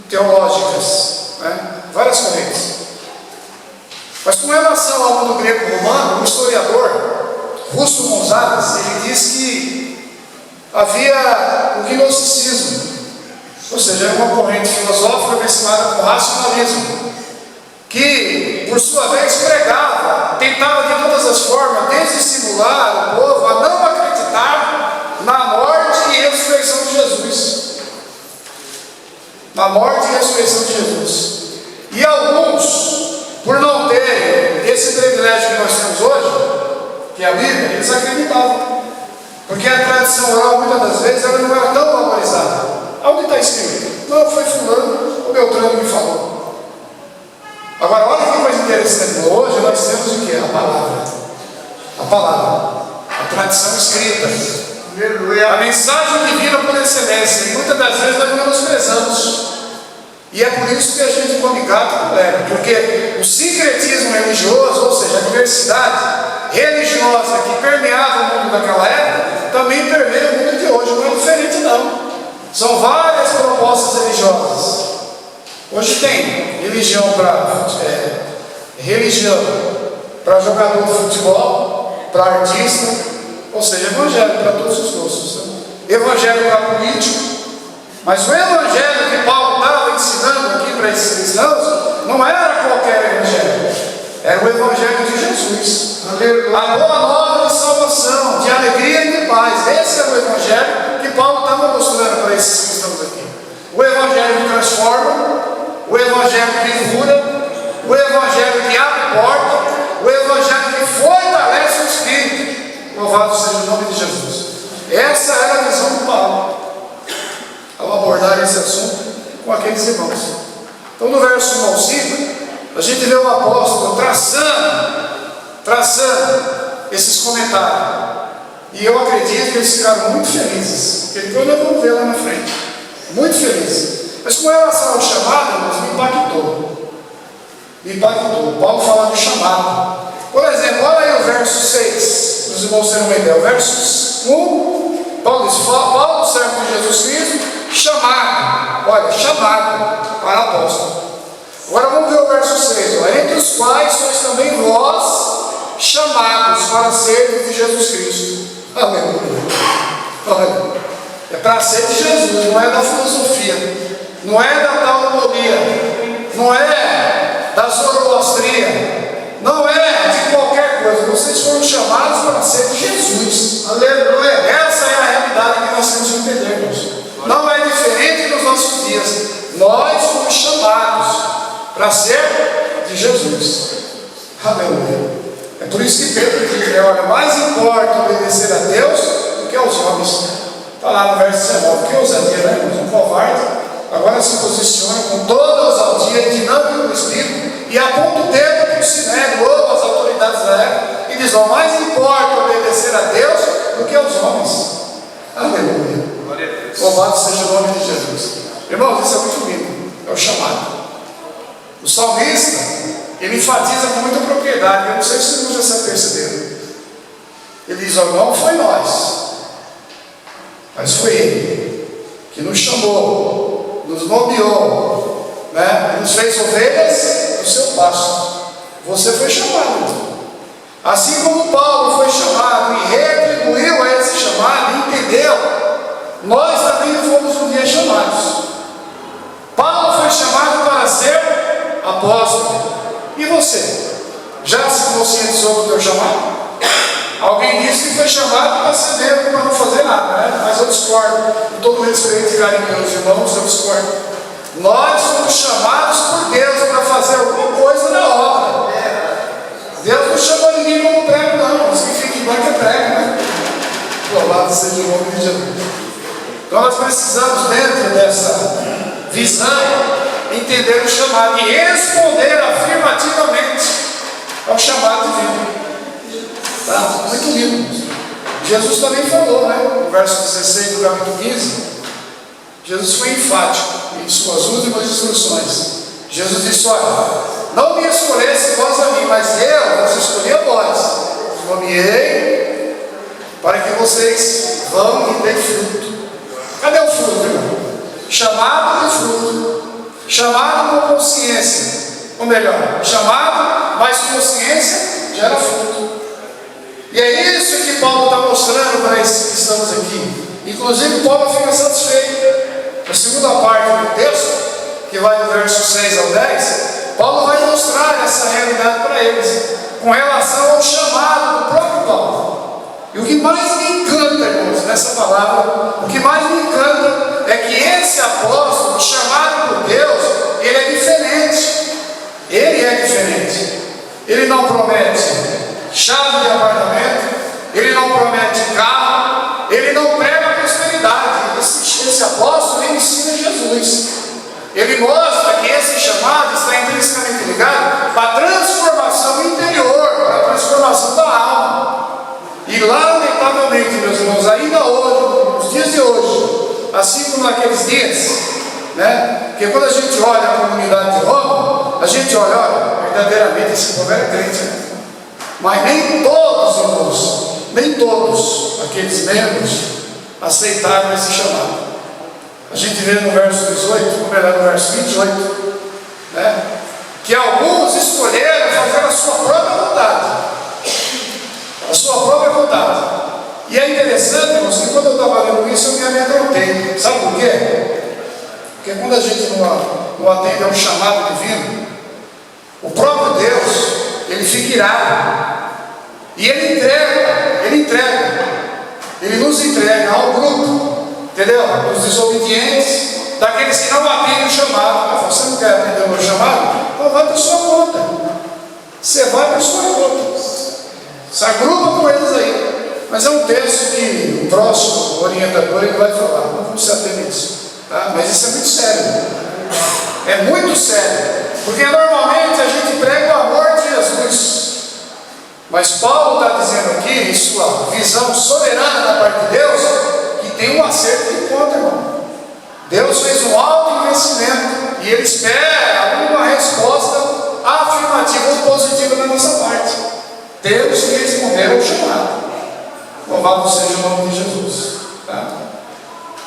teológicas, né? Várias correntes. Mas com relação ao mundo greco-romano, o historiador Rusto Gonzalez, ele diz que havia o gnosticismo, ou seja, era uma corrente filosófica mesclada com racionalismo, que por sua vez pregava, tentava de todas as formas desestimular o povo a não acreditar na morte e ressurreição de Jesus. Na morte e ressurreição de Jesus. E alguns, por não terem esse privilégio que nós temos hoje, que é a Bíblia, eles acreditavam. Porque a tradição oral, muitas das vezes, ela não era tão valorizada. Onde está escrito? Não, foi fulano, o Beltrano me falou. Agora, olha que coisa interessante. Hoje nós temos o que? A palavra. A palavra. A tradição escrita. A mensagem divina por excelência. E muitas das vezes nós menosprezamos. E é por isso que a gente come gato com lebre. Porque o sincretismo religioso, ou seja, a diversidade religiosa que permeava o mundo daquela época, também permeia o mundo de hoje. Não é diferente, não. São várias propostas religiosas. Hoje tem religião para jogador de futebol, para artista, ou seja, evangelho para todos os gostos. Né? evangelho para político, mas o evangelho que Paulo estava ensinando aqui para esses cristãos não era qualquer evangelho, era o evangelho de Jesus, a boa nova de salvação, de alegria e de paz. Esse era o evangelho que Paulo estava mostrando para esses cristãos aqui. O evangelho que transforma, o evangelho que cura, o evangelho que abre porta, o evangelho que fortalece o espírito. Louvado seja o nome de Jesus. Essa era a visão de Paulo ao abordar esse assunto com aqueles irmãos. Então, no verso 1 ao 5, a gente vê o apóstolo traçando esses comentários. E eu acredito que eles ficaram muito felizes, porque depois nós vamos ver lá na frente. Muito felizes. Mas com relação ao chamado, irmãos, me impactou. Me impactou. Paulo fala do chamado. Por exemplo, olha aí o verso 6, para os irmãos terem uma ideia. O verso 1, Paulo diz: Paulo, servo de Jesus Cristo, chamado. Olha, chamado para apóstolo. Agora vamos ver o verso 6. Olha, entre os quais sois também vós chamados para servos de Jesus Cristo. Aleluia. Olha, é para ser de Jesus, não é da filosofia, não é da teologia, não é da zoroastria, não é de qualquer coisa. Vocês foram chamados para ser de Jesus. Aleluia. Essa é a realidade que nós temos que entender, irmãos. Não é diferente nos nossos dias. Nós fomos chamados para ser de Jesus. Aleluia. É por isso que Pedro diz, né? Olha, mais importa obedecer a Deus do que aos homens. Está lá no verso 19. Que ousadia, né, irmãos? Um covarde agora se posiciona com toda a ousadia e dinâmica do Espírito e aponta o dedo para o Sinédrio ou as autoridades da época e diz: ó, mais importa obedecer a Deus do que aos homens. Aleluia. Louvado seja o nome de Jesus. Irmãos, isso é muito lindo. É o chamado. O salmista, ele enfatiza com muita propriedade. Eu não sei se os irmãos já se perceberam. Ele diz: ó, não foi nós, mas foi Ele que nos chamou, nos nomeou, né? Nos fez ovelhas do seu pasto. Você foi chamado. Assim como Paulo foi chamado e retribuiu a esse chamado e entendeu, nós também fomos um dia chamados. Paulo foi chamado para ser apóstolo. E você? Já se conscientizou do teu chamado? Alguém disse que foi chamado para ser membro, para não fazer nada, né? Mas eu discordo. Com todo respeito e carinho meus irmãos, eu discordo. Nós somos chamados por Deus para fazer alguma coisa na obra. Deus não chamou ninguém como prego, não. Os que ficam em banco é prego, né? Louvado seja o nome de Jesus. Então nós precisamos, dentro dessa visão, entender o chamado e responder afirmativamente ao chamado divino. Tá? Muito lindo. Jesus também falou, né? No verso 16 do capítulo 15, Jesus foi enfático em suas últimas instruções. Jesus disse: olha, não me escolhesse vós a mim, mas eu vos escolhi a vós. Os nomeei para que vocês vão e deem fruto. Cadê o fruto, irmão? Chamado e fruto. Chamado com consciência. Ou melhor, chamado, mas consciência gera fruto. E é isso que Paulo está mostrando para esses que estamos aqui. Inclusive, Paulo fica satisfeito. Na segunda parte do texto, que vai do verso 6 ao 10, Paulo vai mostrar essa realidade para eles, com relação ao chamado do próprio Paulo. E o que mais me encanta, irmãos, nessa palavra, o que mais me encanta é que esse apóstolo, chamado por Deus, ele é diferente. Ele é diferente. Ele não promete chave de apartamento, ele não promete carro, ele não prega prosperidade. Esse apóstolo, ele ensina Jesus. Ele mostra que esse chamado está intrinsecamente ligado para a transformação interior, para a transformação da alma. E lamentavelmente, meus irmãos, ainda hoje, nos dias de hoje, assim como naqueles dias, né? Porque quando a gente olha a comunidade de Roma, a gente olha, verdadeiramente esse povo era crente, né? Mas nem todos, irmãos, nem todos aqueles membros aceitaram esse chamado. A gente vê no verso 18, ou melhor, no verso 28, né? Que alguns escolheram fazer a sua própria vontade. A sua própria vontade. E é interessante, irmãos, que quando eu estava falando isso, eu me amedrontei. Sabe por quê? Porque quando a gente não atende a um chamado divino, o próprio Deus, ele fica irado. E ele entrega. Ele nos entrega ao grupo, entendeu? Dos desobedientes, daqueles que não atendem o chamado. Você não quer atender o meu chamado? Então vai para sua conta. Você vai para sua conta. Se agrupa com eles aí. Mas é um texto que o próximo orientador ele vai falar. Não vamos atender isso. Tá? Mas isso é muito sério. É muito sério. Porque normalmente a gente prega o amor de Jesus. Mas Paulo está dizendo aqui, em sua visão soberana da parte de Deus, que tem um acerto de conta, irmão. Deus fez um alto investimento e Ele espera uma resposta afirmativa ou positiva da nossa parte. Temos que responder ao chamado. Louvado seja o nome de Jesus. Tá?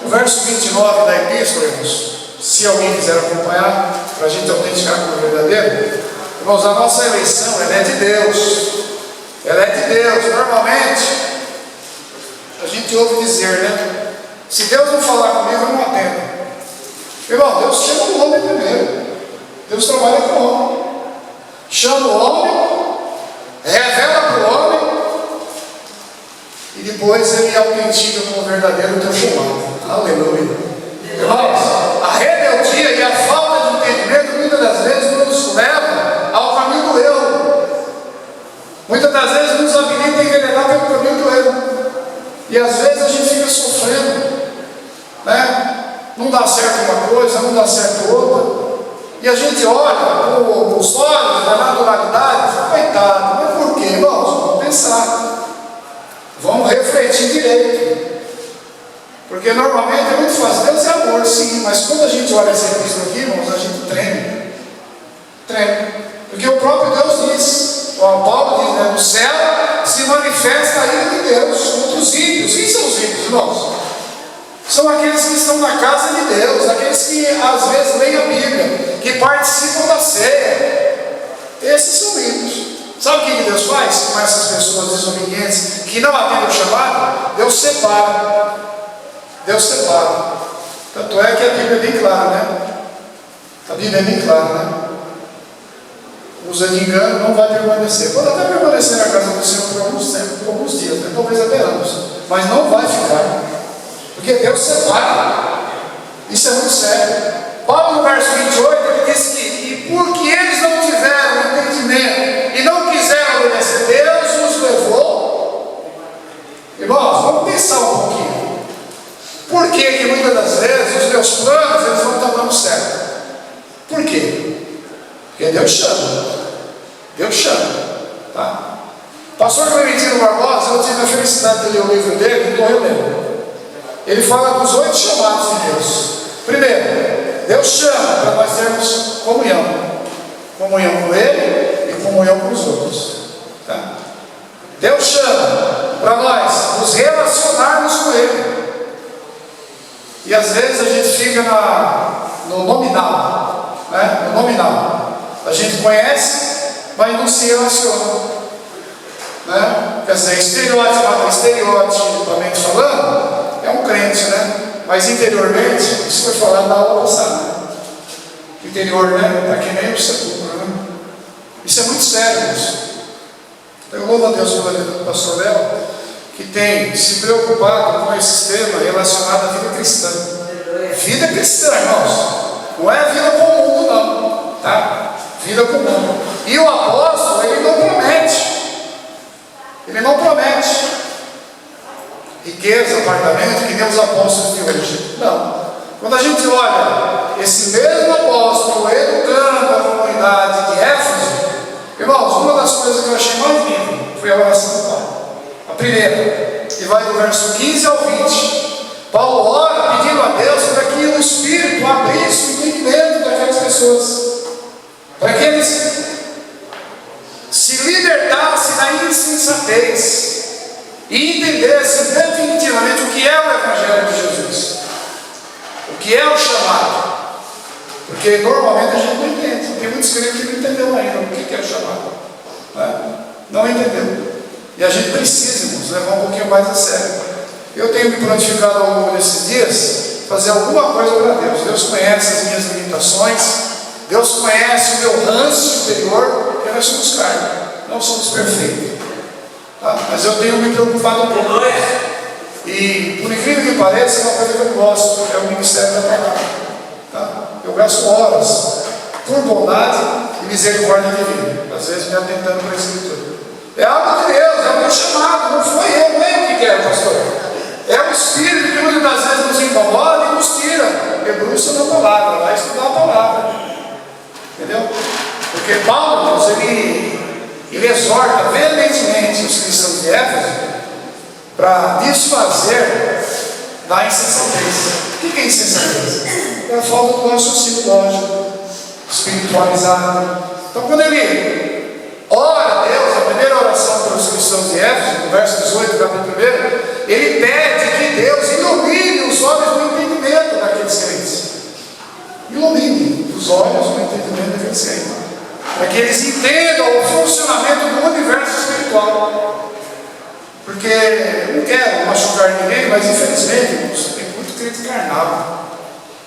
O verso 29 da epístola, irmãos, se alguém quiser acompanhar, para a gente autenticar como verdadeiro, irmãos, a nossa eleição ela é de Deus. Ela é de Deus. Normalmente, a gente ouve dizer, né? Se Deus não falar comigo, eu não atendo. Irmão, Deus chama o homem primeiro. Deus trabalha com o homem. Chama o homem, revela para o homem, e depois ele autentica como verdadeiro o teu chamado. Aleluia. Irmãos, a rebeldia e a falta de entendimento muitas das vezes nos leva ao caminho do erro. Muitas das vezes nos habilita a envenenar pelo caminho do erro. E às vezes a gente fica sofrendo, né? Não dá certo uma coisa, não dá certo outra. E a gente olha com os olhos da naturalidade e fala, coitado, mas por quê, irmãos? Vamos pensar. Vamos refletir direito. Porque normalmente é muito fácil. Deus é amor, sim, mas quando a gente olha esse epístola aqui, irmãos, a gente treme. Treme. Porque o próprio Deus diz. Paulo diz, né, no céu se manifesta a ira de Deus contra os ímpios. Quem são os ímpios, irmãos? São aqueles que estão na casa de Deus, aqueles que às vezes leem a Bíblia, que participam da ceia. Esses são ímpios. Sabe o que Deus faz com essas pessoas desobedientes que não atendem o chamado? Deus separa. Deus separa. Tanto é que a Bíblia é bem clara, né? A Bíblia é bem clara, né? Usa de engano não vai permanecer. Pode até permanecer na casa do Senhor por alguns tempos, por alguns dias, né? Talvez até anos, mas não vai ficar, porque Deus separa. Isso é muito sério. Paulo no verso 28 ele diz que e porque eles não tiveram entendimento e não quiseram obedecer, Deus os levou. Irmãos, vamos pensar um pouquinho. Por que muitas das vezes os meus planos eles não estão dando certo? Por quê? Porque Deus chama. Deus chama. Tá? Pastor Clementino Barbosa, eu tive a felicidade de ler o livro dele e estou relendo. Ele fala dos 8 chamados de Deus. Primeiro, Deus chama para nós termos comunhão. Comunhão com Ele e comunhão com os outros. Tá? Deus chama para nós nos relacionarmos com Ele. E às vezes a gente fica no nominal. Né? No nominal. A gente conhece, mas não se relaciona. Né? Quer dizer, estereotipamente falando, é um crente, né? Mas interiormente, isso foi falado na aula passada. O interior, né? Está que nem o sepulcro, né? Isso é muito sério, isso. Eu louvo a Deus pela vida do pastor Léo, que tem se preocupado com esse tema relacionado à vida cristã. Vida cristã, irmãos. Não é vida com o mundo, não. Tá? Vida comum. E o apóstolo, ele não promete. Ele não promete riqueza, apartamento, que nem os apóstolos de hoje. Não. Quando a gente olha esse mesmo apóstolo educando a comunidade de Éfeso, irmãos, uma das coisas que eu achei mais linda foi a oração do Paulo. A primeira, que vai do verso 15 ao 20. Paulo ora pedindo a Deus para que o Espírito abrisse o entendimento daquelas pessoas. Para que eles se libertassem da insensatez e entendessem definitivamente o que é o Evangelho de Jesus, o que é o chamado. Porque normalmente a gente não entende. Tem muitos crentes que não entenderam ainda o que é o chamado. Né? Não entendeu. E a gente precisa, irmãos, levar um pouquinho mais a sério. Eu tenho me prontificado ao longo desses dias fazer alguma coisa para Deus. Deus conhece as minhas limitações, Deus conhece o meu ranço interior, porque nós somos carne, não somos perfeitos. Tá? Mas eu tenho me preocupado um pouco. E, por incrível que pareça, é uma coisa que eu gosto, é o ministério da palavra. Tá? Eu gasto horas por bondade e misericórdia divina, às vezes me atentando para a Escritura. É algo de Deus, é o meu chamado, não foi eu, não é eu que quero, pastor. É o Espírito que muitas das vezes nos incomoda e nos tira. Debruça na palavra, vai estudar a palavra. Entendeu? Porque Paulo, ele exorta veementemente os cristãos de Éfeso para desfazer da insensatez. O que é insensatez? É a falta do raciocínio lógico, espiritualizado. Então, quando ele ora a Deus, a primeira oração para os cristãos de Éfeso, no verso 18, capítulo 1, ele pede que Deus ilumine os olhos do entendimento daqueles crentes. Ilumine os olhos do entendimento daqueles crentes, para que eles entendam o funcionamento do universo espiritual. Porque eu não quero machucar ninguém, mas infelizmente, irmãos, tem muito crente carnal.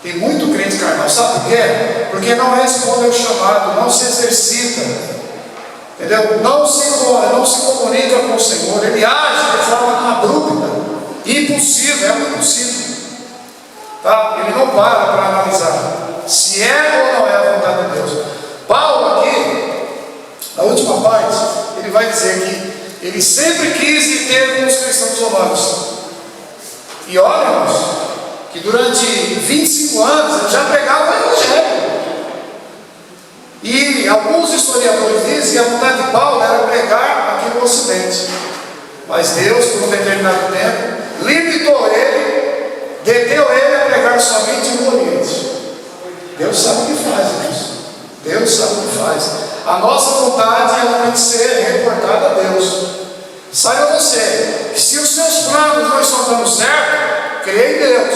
Tem muito crente carnal. Sabe por quê? Porque não responde ao chamado, não se exercita, entendeu? Não se comunica com o Senhor. Ele age de forma abrupta, impulsiva, é muito impulsivo. Tá? Ele não para analisar se é ou não é a vontade de Deus. Paulo aqui, na última parte, ele vai dizer que ele sempre quis ir ter com os cristãos romanos. E olha, irmãos, que durante 25 anos ele já pregava o Evangelho. E alguns historiadores dizem que a vontade de Paulo era pregar aqui no Ocidente. Mas Deus, por um determinado tempo, limitou ele, deteu ele a pregar somente no Oriente. Deus sabe o que faz, irmãos. Deus sabe o que faz. A nossa vontade, ela tem que ser reportada a Deus. Saiba você, que se os seus planos não estão dando certo, creia em Deus.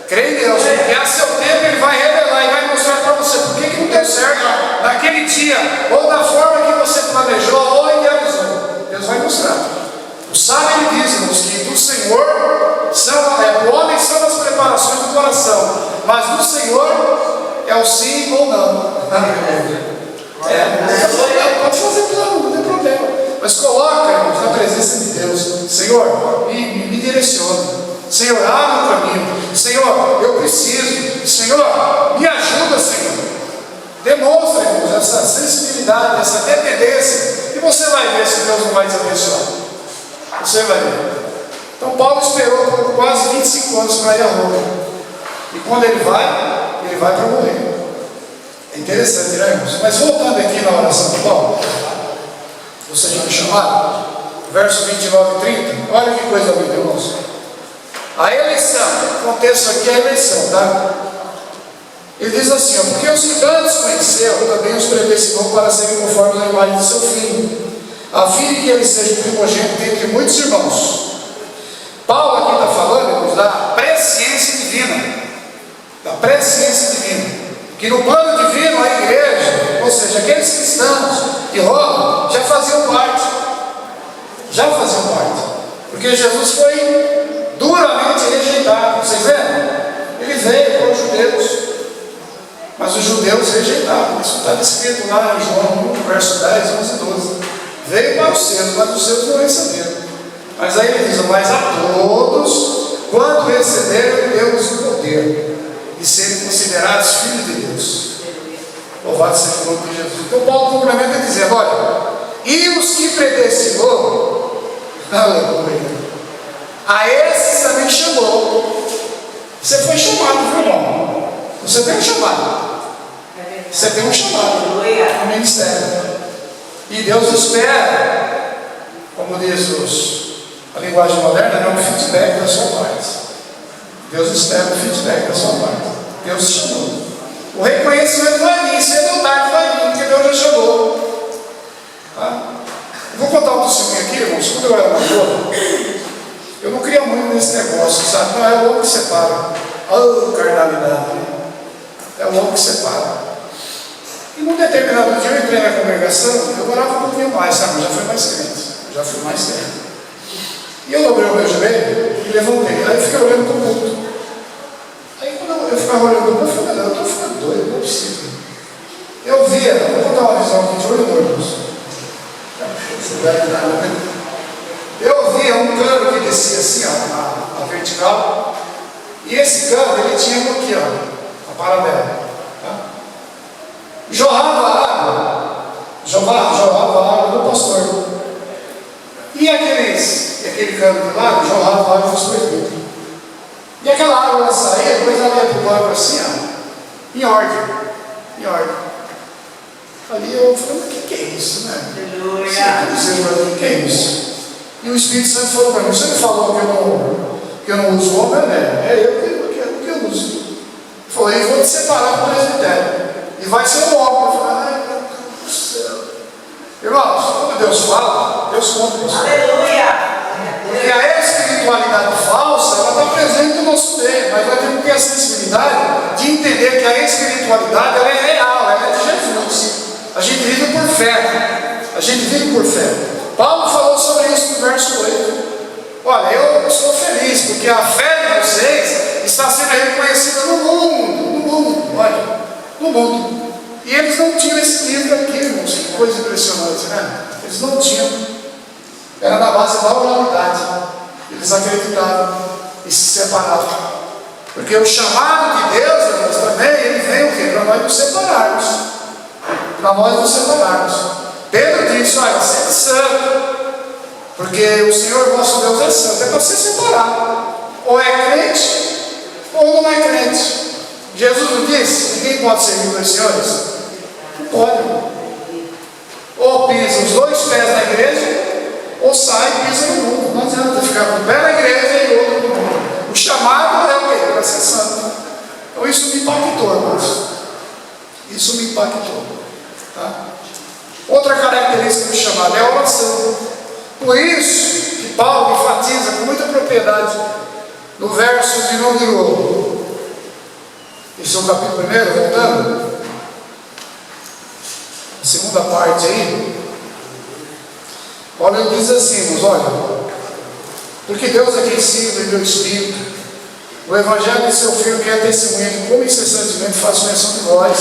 Creia em Deus, porque a seu tempo Ele vai revelar e vai mostrar para você por que não deu certo naquele dia, ou da forma que você planejou, ou idealizou. Deus vai mostrar. O sábio ele diz, irmãos, que do Senhor o homem são as preparações do coração, mas do Senhor é o sim ou não. Pode fazer plano, não tem problema. Mas coloca, irmãos, na presença de Deus. Senhor, me direciona. Senhor, abre o caminho. Senhor, eu preciso. Senhor, me ajuda, Senhor. Demonstra, irmãos, essa sensibilidade, essa dependência. E você vai ver se Deus não vai te abençoar. Você vai ver. Então Paulo esperou por quase 25 anos para ir a Roma. E quando ele vai para morrer. É interessante, né, irmãos? Mas voltando aqui na oração de Paulo, você já me chamaram? Verso 29 e 30, olha que coisa linda, irmãos. A eleição, o contexto aqui é a eleição, tá? Ele diz assim, ó, porque os que tantos conheceu, também os predestinou para serem conformes à imagem de seu filho, a fim de que ele seja primogênito entre muitos irmãos. Paulo aqui está falando, irmãos, da presciência divina. Da presciência divina. Que no plano divino a igreja, ou seja, aqueles cristãos de Roma, já faziam parte. Porque Jesus foi duramente rejeitado. Vocês lembram? Ele veio para os judeus, mas os judeus rejeitaram. Isso está descrito lá em João 1, verso 10, 11 e 12. Veio para os seus, mas os seus não receberam. Mas aí ele diz, mas a todos, quando receberam, deu-lhes o poder de serem considerados filhos de Deus. Louvado seja o nome de Jesus. Então Paulo complementa dizendo, olha, e os que predestinou, aleluia, a esses também chamou. Você foi chamado, viu, irmão? Você tem um chamado. Você tem um chamado no ministério. E Deus espera, como diz a linguagem moderna, não o feedback da sua parte. Deus espera o feedback da sua parte. Deus te chamou. O reconhecimento vai vir, cedo ou tarde vai vir, porque Deus já chamou. Tá? Eu vou contar um testemunho aqui, irmãos. Quando eu era mais novo, eu não queria muito nesse negócio, sabe? Não, é o homem que separa. Oh, carnalidade. É o homem que separa. E num determinado dia eu entrei na congregação, eu orava um pouquinho mais, sabe? Eu já fui mais crente. E eu dobrei o meu joelho e levantei. Aí eu fiquei olhando para o culto. Aí quando eu ficava olhando para o culto, eu falei, não, eu estou ficando doido, não é possível. Eu via, vou dar uma visão aqui de olho no irmãos. Eu via um cano que descia assim, ó, a vertical, e esse cano ele tinha aqui, ó, a paralela. Tá? Jorrava água do pastor. E aquele cano de lá jorrava água dos presbíteros. E aquela água ela saía, depois ela ia para o banco assim, ó, em ordem. Ali eu falei, mas o que é isso, né? O que é isso? E o Espírito Santo falou para mim, você me falou que eu não uso homem, né? É eu que eu uso. Ele falou, eu vou te separar do presbitério. E vai ser um homem. Eu falei, ai, meu Deus do céu. Irmãos, quando Deus fala, Deus conta com isso. Aleluia! Porque a espiritualidade falsa, ela está presente no nosso meio, mas nós temos que ter a sensibilidade de entender que a espiritualidade ela é real, ela é de Jesus. A gente vive por fé. Paulo falou sobre isso no verso 8. Olha, eu estou feliz, porque a fé de vocês está sendo reconhecida no mundo. E eles não tinham esse livro aqui, irmãos, que coisa impressionante, né? Eles não tinham. Era na base da oralidade. Eles acreditavam e se separavam. Porque o chamado de Deus, irmãos, também, ele vem o quê? Para nós nos separarmos. Pedro disse, olha, sede santo, porque o Senhor vosso Deus é santo. É para se separar. Ou é crente, ou não é crente. Jesus não disse, ninguém pode servir dois senhores? Não pode. Ou pisa os dois pés na igreja, ou sai e pisa no mundo. Não adianta ficar com o pé na igreja e outro no mundo. O chamado é o quê? Para ser santo. Então isso me impactou, irmãos. Tá? Outra característica do chamado é a oração. Por isso que Paulo enfatiza com muita propriedade no verso de número, esse é o capítulo 1, voltando, a segunda parte aí. Paulo diz assim, irmãos, olha, porque Deus é quem ensina em meu espírito, o Evangelho de seu Filho que é testemunha de como incessantemente faço menção de vós,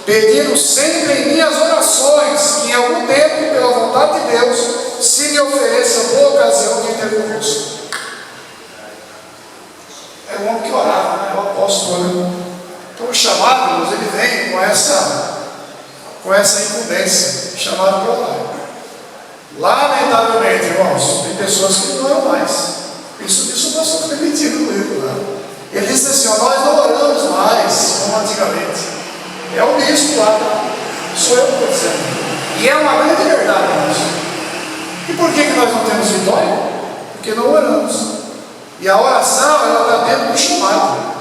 pedindo sempre em minhas orações que em algum tempo, pela vontade de Deus, se me ofereça boa ocasião de ter convosco. É o homem que orava, né? É o apóstolo. Então o chamado, irmãos, ele vem com essa incumbência, chamado para orar. Lamentavelmente, irmãos, tem pessoas que não oram mais. Isso nós somos permitido no livro lá. Ele disse assim, ó, nós não oramos mais como antigamente. É o bispo lá, sou eu que estou dizendo. E é uma grande verdade, irmãos. E por que nós não temos vitória? Porque não oramos. E a oração, ela está dentro do chamado.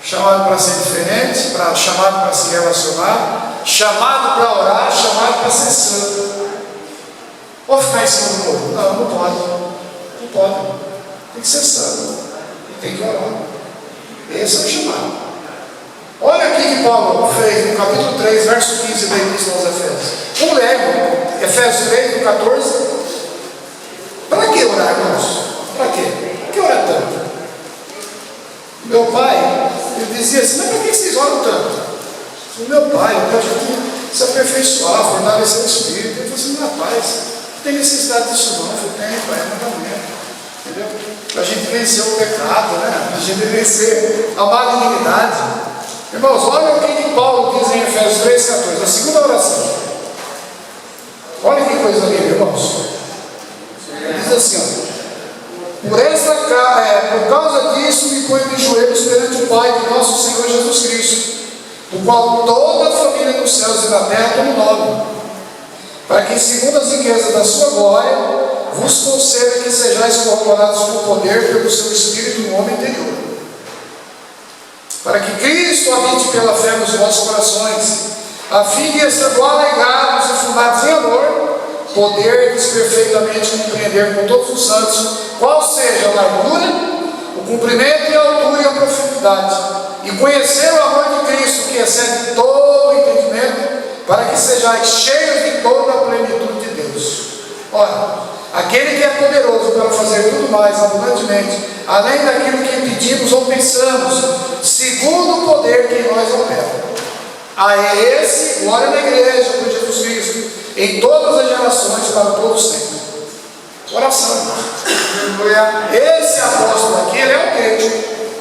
Chamado para ser diferente, chamado para se relacionar, chamado para orar, chamado para ser santo. Ou ficar em cima do corpo? Não pode. Tem que ser santo. E tem que orar. Esse é o chamado. Olha aqui que Paulo fez no capítulo 3, verso 15 da início aos Efésios. Um leve, Efésios 3, no 14. Para que orar, irmãos? Para quê? Por que orar tanto? Meu pai, ele dizia assim, mas para que vocês oram tanto? O meu pai, para a gente se aperfeiçoar, fortalecer o espírito. Ele falou assim, rapaz, não tem necessidade disso não. Eu falei, tem, pai, é mandamento. Entendeu? Para a gente vencer o pecado, né? Para a gente vencer a malignidade. Irmãos, olha o que Paulo diz em Efésios 3,14, a segunda oração. Olha que coisa linda, irmãos. Ele diz assim, ó, por causa disso me ponho de joelhos perante o Pai de nosso Senhor Jesus Cristo, do qual toda a família dos céus e da terra toma nome, para que, segundo as riquezas da sua glória, vos conceda que sejais corroborados com poder pelo seu Espírito no homem interior, para que Cristo habite pela fé nos vossos corações, a fim de, estando alegrados e fundados em amor, poderdes perfeitamente compreender com todos os santos qual seja a largura, o comprimento e a altura e a profundidade, e conhecer o amor de Cristo que excede todo o entendimento, para que sejais cheios de toda a plenitude de Deus. Olha, Aquele que é poderoso para fazer tudo mais abundantemente, além daquilo que pedimos ou pensamos, segundo o poder que em nós opera. A esse, glória na igreja, por Jesus Cristo, em todas as gerações, para todos sempre. Oração, irmãos. Esse apóstolo aqui, ele é autêntico,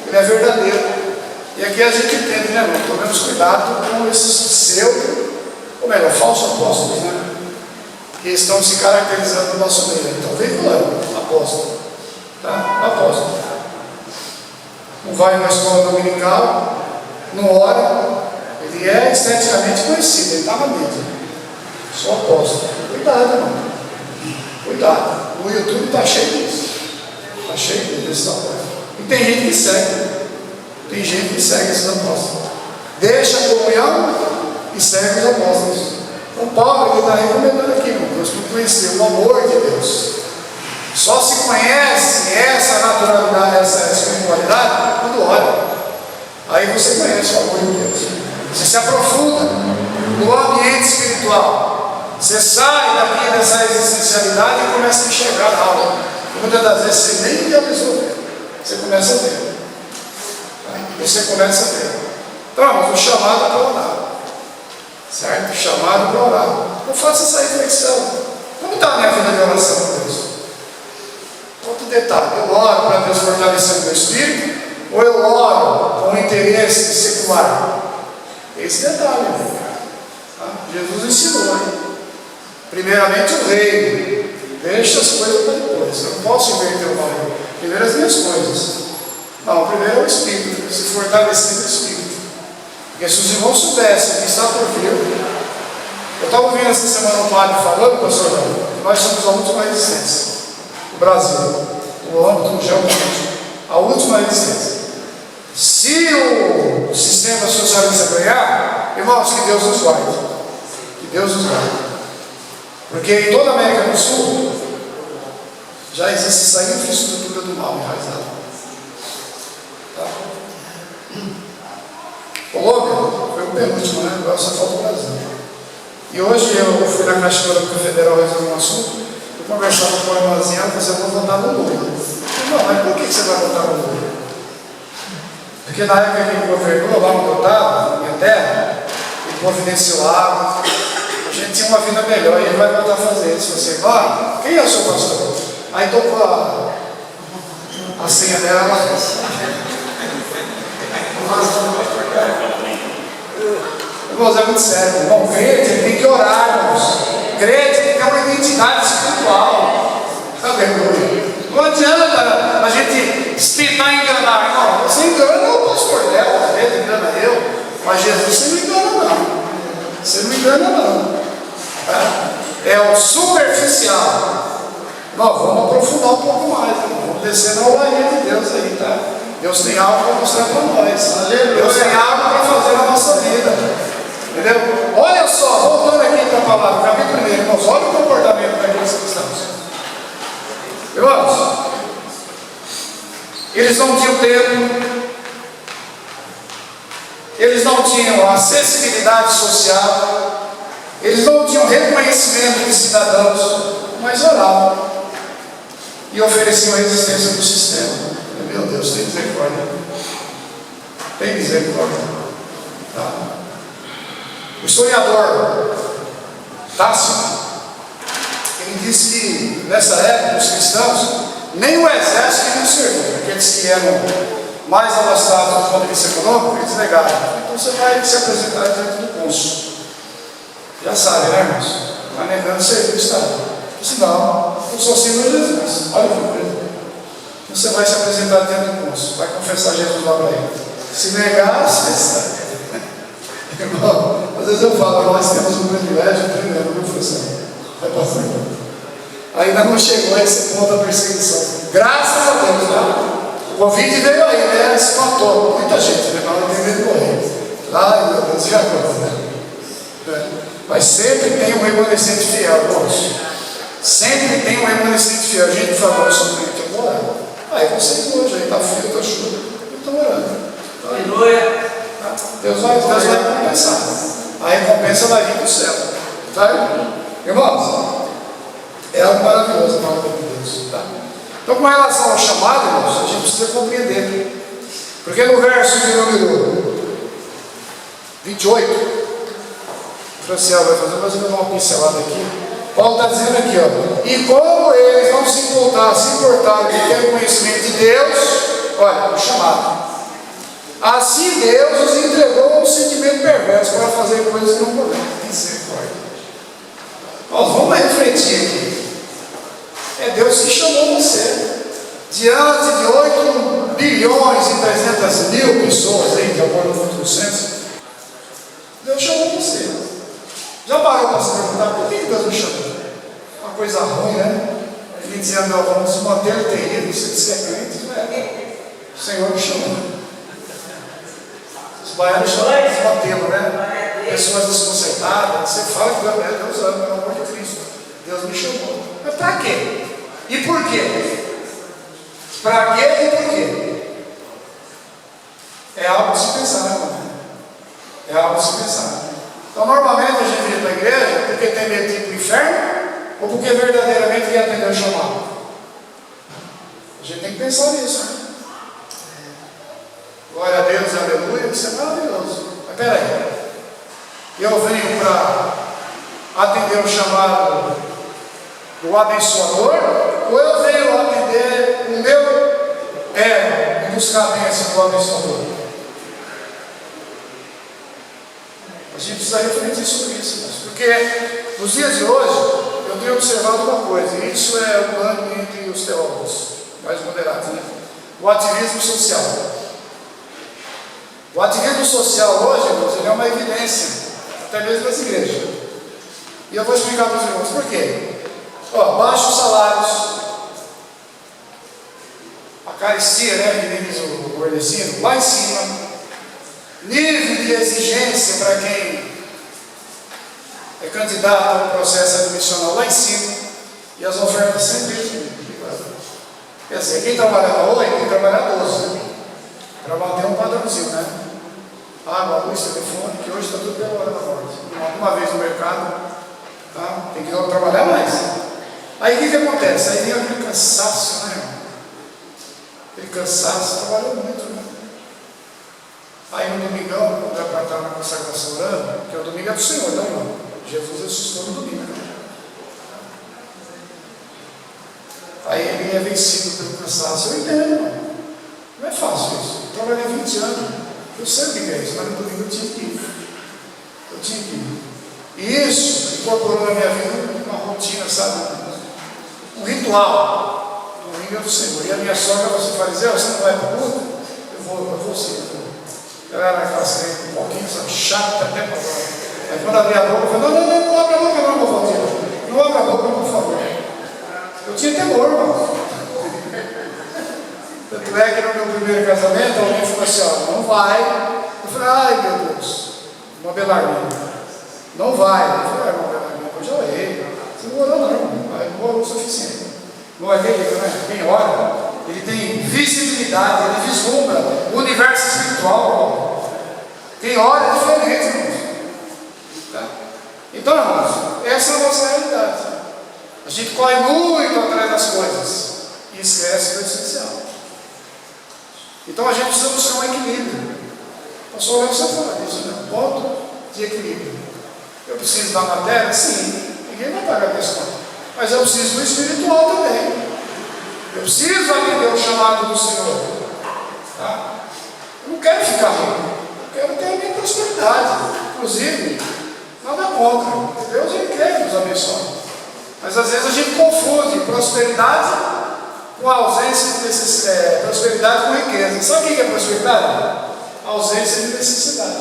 ele é verdadeiro. E aqui a gente entende, né, irmão? Tomemos cuidado com esses pseudo, ou melhor, falsos apóstolos, né? Que estão se caracterizando no nosso meio. Então, veiculando, apóstolo. Tá? Apóstolo. Não vai na escola dominical, não ora. Ele é esteticamente conhecido, ele está na mídia. Sou apóstolo. Cuidado, irmão. Cuidado. O YouTube está cheio disso. Está cheio desse apóstolo. E tem gente que segue. Tem gente que segue esses apóstolos. Deixa a comunhão e segue os apóstolos. Então Paulo está recomendando aqui, irmão, nós temos que conhecer o amor de Deus. Só se conhece essa naturalidade, essa espiritualidade, quando ora. Aí você conhece o amor de Deus. Você se aprofunda no ambiente espiritual. Você sai daqui dessa existencialidade e começa a enxergar a alma. Muitas das vezes você nem idealizou ver. Você começa a ver. Você começa a ver. Então, mas o chamado para orar. Certo? O chamado para orar. Não faça essa reflexão. Como está a minha vida de oração com Deus? Outro detalhe. Eu oro para Deus fortalecer o meu espírito? Ou eu oro com interesse secular? Esse detalhe. Tá? Jesus ensinou. Hein? Primeiramente o reino. Deixa as coisas para depois. Eu não posso inverter o valor. Primeiro as minhas coisas. Não, primeiro é o Espírito, se fortalecer no Espírito. Porque se os irmãos soubessem o que está por vir, eu estava ouvindo essa semana um padre falando, pastor João, que nós somos a última resistência do Brasil, do âmbito geopolítico, a última resistência. Se o sistema socialista ganhar, irmãos, que Deus nos guarde. Que Deus nos guarde. Porque em toda a América do Sul já existe essa infraestrutura do mal enraizada. Colômbia foi o penúltimo, né? Agora só falta o Brasil. E hoje eu fui na Caixa Econômica Federal resolver um assunto. Eu conversava com uma irmãzinha, ela disse: eu vou votar no Lula. Não, mas por que você vai votar no Lula? Porque na época que ele governou lá onde eu estava, na minha terra, ele providenciou água, a gente tinha uma vida melhor e ele vai voltar a fazer isso. Você vai, quem é o seu pastor? Aí tocou a senha dela, ela irmãos, é muito sério. Irmão, crente tem que orar, irmãos. Crente tem que ter uma identidade espiritual. Não adianta a gente tentar enganar, irmão. Você engana o pastor dela, às vezes engana eu, mas Jesus você não engana, não. Você não engana, não. É o superficial. Nós vamos aprofundar um pouco mais, irmão. Vamos descer na olaria de Deus aí, tá? Deus tem algo para mostrar para nós. Deus tem algo para fazer na nossa vida. Entendeu? Olha só, voltando aqui para a palavra, capítulo 1, irmãos, olha o comportamento daqueles cristãos. Irmãos, eles não tinham tempo, eles não tinham acessibilidade social, eles não tinham reconhecimento de cidadãos, mas oravam e ofereciam a resistência do sistema. Meu Deus, tem misericórdia. Tem misericórdia. Tá. O historiador Tácito, ele disse que nessa época os cristãos nem o exército queriam servir. Aqueles que eram mais abastados do ponto de vista econômico, eles negaram. Então você vai se apresentar diante do cônsul. Já sabe, né, irmãos? Vai negando servir o Estado. Disse: não, eu sou Senhor Jesus. Olha que coisa. Você vai se apresentar diante do cônsul, vai confessar Jesus lá para ele. Se negar, você está. Irmão, às vezes eu falo, nós temos um privilégio tremendo, viu, professor? Vai passando. Ainda não chegou a esse ponto da perseguição. Graças a Deus, né? O Covid veio aí, né? Se matou muita gente, né? Mas não tem medo de morrer. Ai, meu Deus, e agora, né? Mas sempre tem um remanescente fiel, irmãos. Sempre tem um remanescente fiel. A gente fala, eu sou crente, eu vou orar. Aí vocês hoje, aí está frio, está chuva, eu estou orando. Aleluia. Deus vai recompensar. A recompensa vai vir do céu. Tá? Irmãos, É algo maravilhoso a palavra de Deus. Tá? Então, com relação ao chamado, irmãos, a gente precisa compreender. Porque no verso de número 28, o Franciel vai fazer mais ou menos uma pincelada aqui. Paulo está dizendo aqui, ó, e como eles não se importaram de ter conhecimento de Deus, olha, o chamado. Assim Deus os entregou a um sentimento perverso para fazer coisas que não podem. Misericórdia. Nós vamos refletir aqui. É Deus que chamou você. Diante de 8 bilhões e 300 mil pessoas aí, de acordo com o censo, Deus chamou você. Já parou para se perguntar por que Deus me chamou? Uma coisa ruim, né? Ele dizia, meu, vamos se manter terrível, você disse que é crente, não é? O Senhor me chamou. Os baianos chamam de desmantelo, né? Pessoas desconcertadas. Você fala que Deus ama, pelo amor de Cristo. Deus me chamou. Mas para quê? E por quê? Para quê e por quê? É algo de se pensar, né, irmão? É algo de se pensar. Então, normalmente a gente vem para a igreja porque tem medo de ir para o inferno ou porque verdadeiramente quer atender o chamado. A gente tem que pensar nisso, né? Glória a Deus, aleluia, isso é maravilhoso. Mas peraí, eu venho para atender o chamado do abençoador, ou eu venho atender o meu ego e buscar a bênção do abençoador? A gente precisa refletir sobre isso, porque nos dias de hoje eu tenho observado uma coisa, e isso é unânime entre os teólogos mais moderados, né? O ativismo social. O ativismo social hoje, irmãos, ele é uma evidência, até mesmo das igrejas. E eu vou explicar para os irmãos por quê. Ó, baixos salários, a carestia, né, que diz o Gordecino, lá em cima, nível de exigência para quem é candidato a um processo admissional lá em cima, e as ofertas sempre. Quer dizer, quem trabalhava 8 tem que trabalhar 12, para manter um padrãozinho, né? Água, luz, telefone, que hoje está tudo pela hora da morte. Uma vez no mercado, tá? Tem que trabalhar mais. Aí o que acontece? Aí vem aquele cansaço, né, irmão? Aquele cansaço, trabalhou muito, né? Aí no domingão, quando vai para estar na consagração orando, que é o domingo é do Senhor, não, irmão? Jesus ressuscitou no domingo, né? Aí ele é vencido pelo cansaço. Eu entendo, irmão. Não é fácil isso. Eu trabalhei 20 anos. Eu sei o que é isso, mas no domingo eu tinha que ir. Eu tinha que ir. E isso incorporou na minha vida uma rotina, sabe? Um ritual. Domingo é do Senhor. E a minha sogra falou assim, fariseu, você não vai para o culto? Eu vou sim. Ela era aquela crente um pouquinho, sabe, chata até para agora. Aí quando abri a boca, eu falei, não abre a boca não, meu filho. Não abre a boca, por favor. Eu tinha temor, irmão. Tanto é que no meu primeiro casamento, alguém falou assim, ó, não vai. Eu falei, ai meu Deus, uma belarmina. Não vai. Eu falei, irmão, belarmina, eu já orei. Você não orou não, não orou o suficiente. Não é terrível, né? Quem ora, ele tem visibilidade, ele vislumbra o universo espiritual. Quem ora é diferente, irmãos. Tá? Então, irmãos, essa é a nossa realidade. A gente corre muito atrás das coisas e esquece do essencial. Então a gente precisa buscar um equilíbrio. O pastor Léo sempre fala disso, né? Um ponto de equilíbrio. Eu preciso da matéria? Sim. Ninguém vai pagar a questão. Mas eu preciso do espiritual também. Eu preciso atender o chamado do Senhor. Tá? Eu não quero ficar rico. Eu quero ter a minha prosperidade. Inclusive, nada contra. Deus ele quer nos abençoar. Mas às vezes a gente confunde prosperidade com a ausência de necessidade, prosperidade com riqueza. Sabe o que é prosperidade? A ausência de necessidade.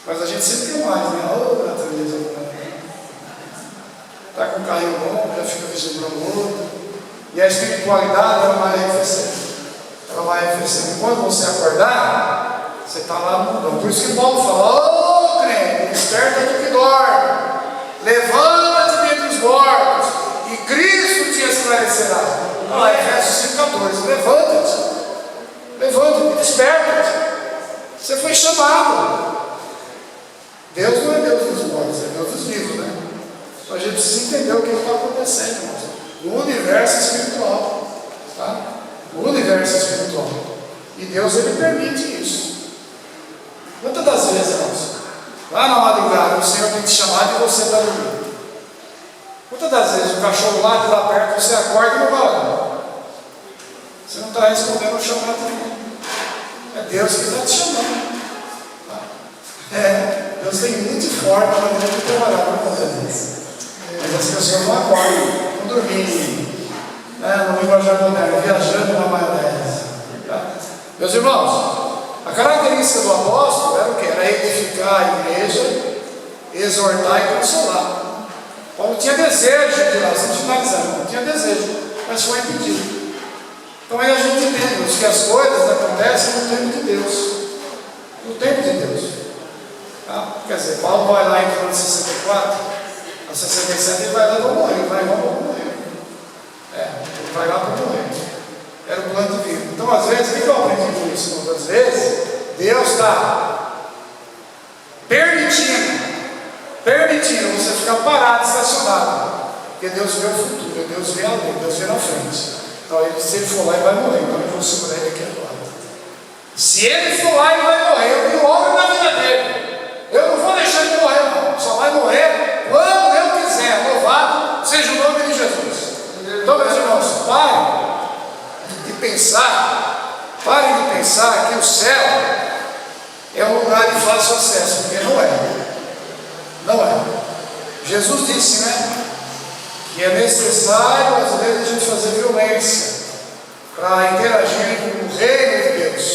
Mas a gente sempre quer mais, né? Oh, natureza, está com um carrinho bom, já fica vislumbrando o outro. E a espiritualidade, ela vai arrefecendo. Ela vai arrefecendo. E quando você acordar, você está lá no mundão. Por isso que Paulo fala, ô crente, desperta do que dorme. Levanta-te dentre os mortos, e Cristo te esclarecerá. Olha lá, Efésios 5,14. Levanta-te, desperta-te. Você foi chamado. Deus não é Deus dos mortos, é Deus dos vivos, né? Então a gente precisa entender o que está acontecendo, irmãos. No universo espiritual. Tá? O universo espiritual. E Deus, Ele permite isso. Quantas das vezes, irmãos, lá na madrugada, o Senhor tem te chamado e você está dormindo? Quantas das vezes o cachorro late lá perto, você acorda e não vai lá? Você não está respondendo o chamado dele. É Deus que está te chamando. Tá? Deus tem muito forte a maneira de trabalhar para fazer isso. Mas as pessoas não acordam, não dormindo. No linguajar moderno, viajando na maionese. Tá? Meus irmãos, a característica do apóstolo era o que? Era edificar a igreja, exortar e consolar. Paulo tinha desejo de lá, sem finalizar, não tinha desejo, mas foi impedido. Então aí a gente entende que as coisas acontecem no tempo de Deus. No tempo de Deus. Tá? Quer dizer, Paulo vai lá em 64, a 67 ele vai lá para morrer, ele vai lá para morrer. Ele vai lá para morrer. Era o plano divino. Então, às vezes, o que eu aprendi com isso? Irmãos? Às vezes, Deus está permitindo você ficar parado, estacionado. Porque Deus vê o futuro, Deus vê além, Deus vê na frente. Então, se ele for lá, ele vai morrer. Então, eu vou segurar ele aqui agora. Se ele for lá, ele vai morrer. Eu tenho obra na vida dele. Eu não vou deixar ele morrer, não. Só vai morrer quando eu quiser. Louvado seja o nome de Jesus. Então, meus irmãos, parem de pensar que o céu é um lugar de fácil acesso, porque não é. Não é. Jesus disse, né, que é necessário, às vezes, a gente fazer violência para interagir com o reino de Deus.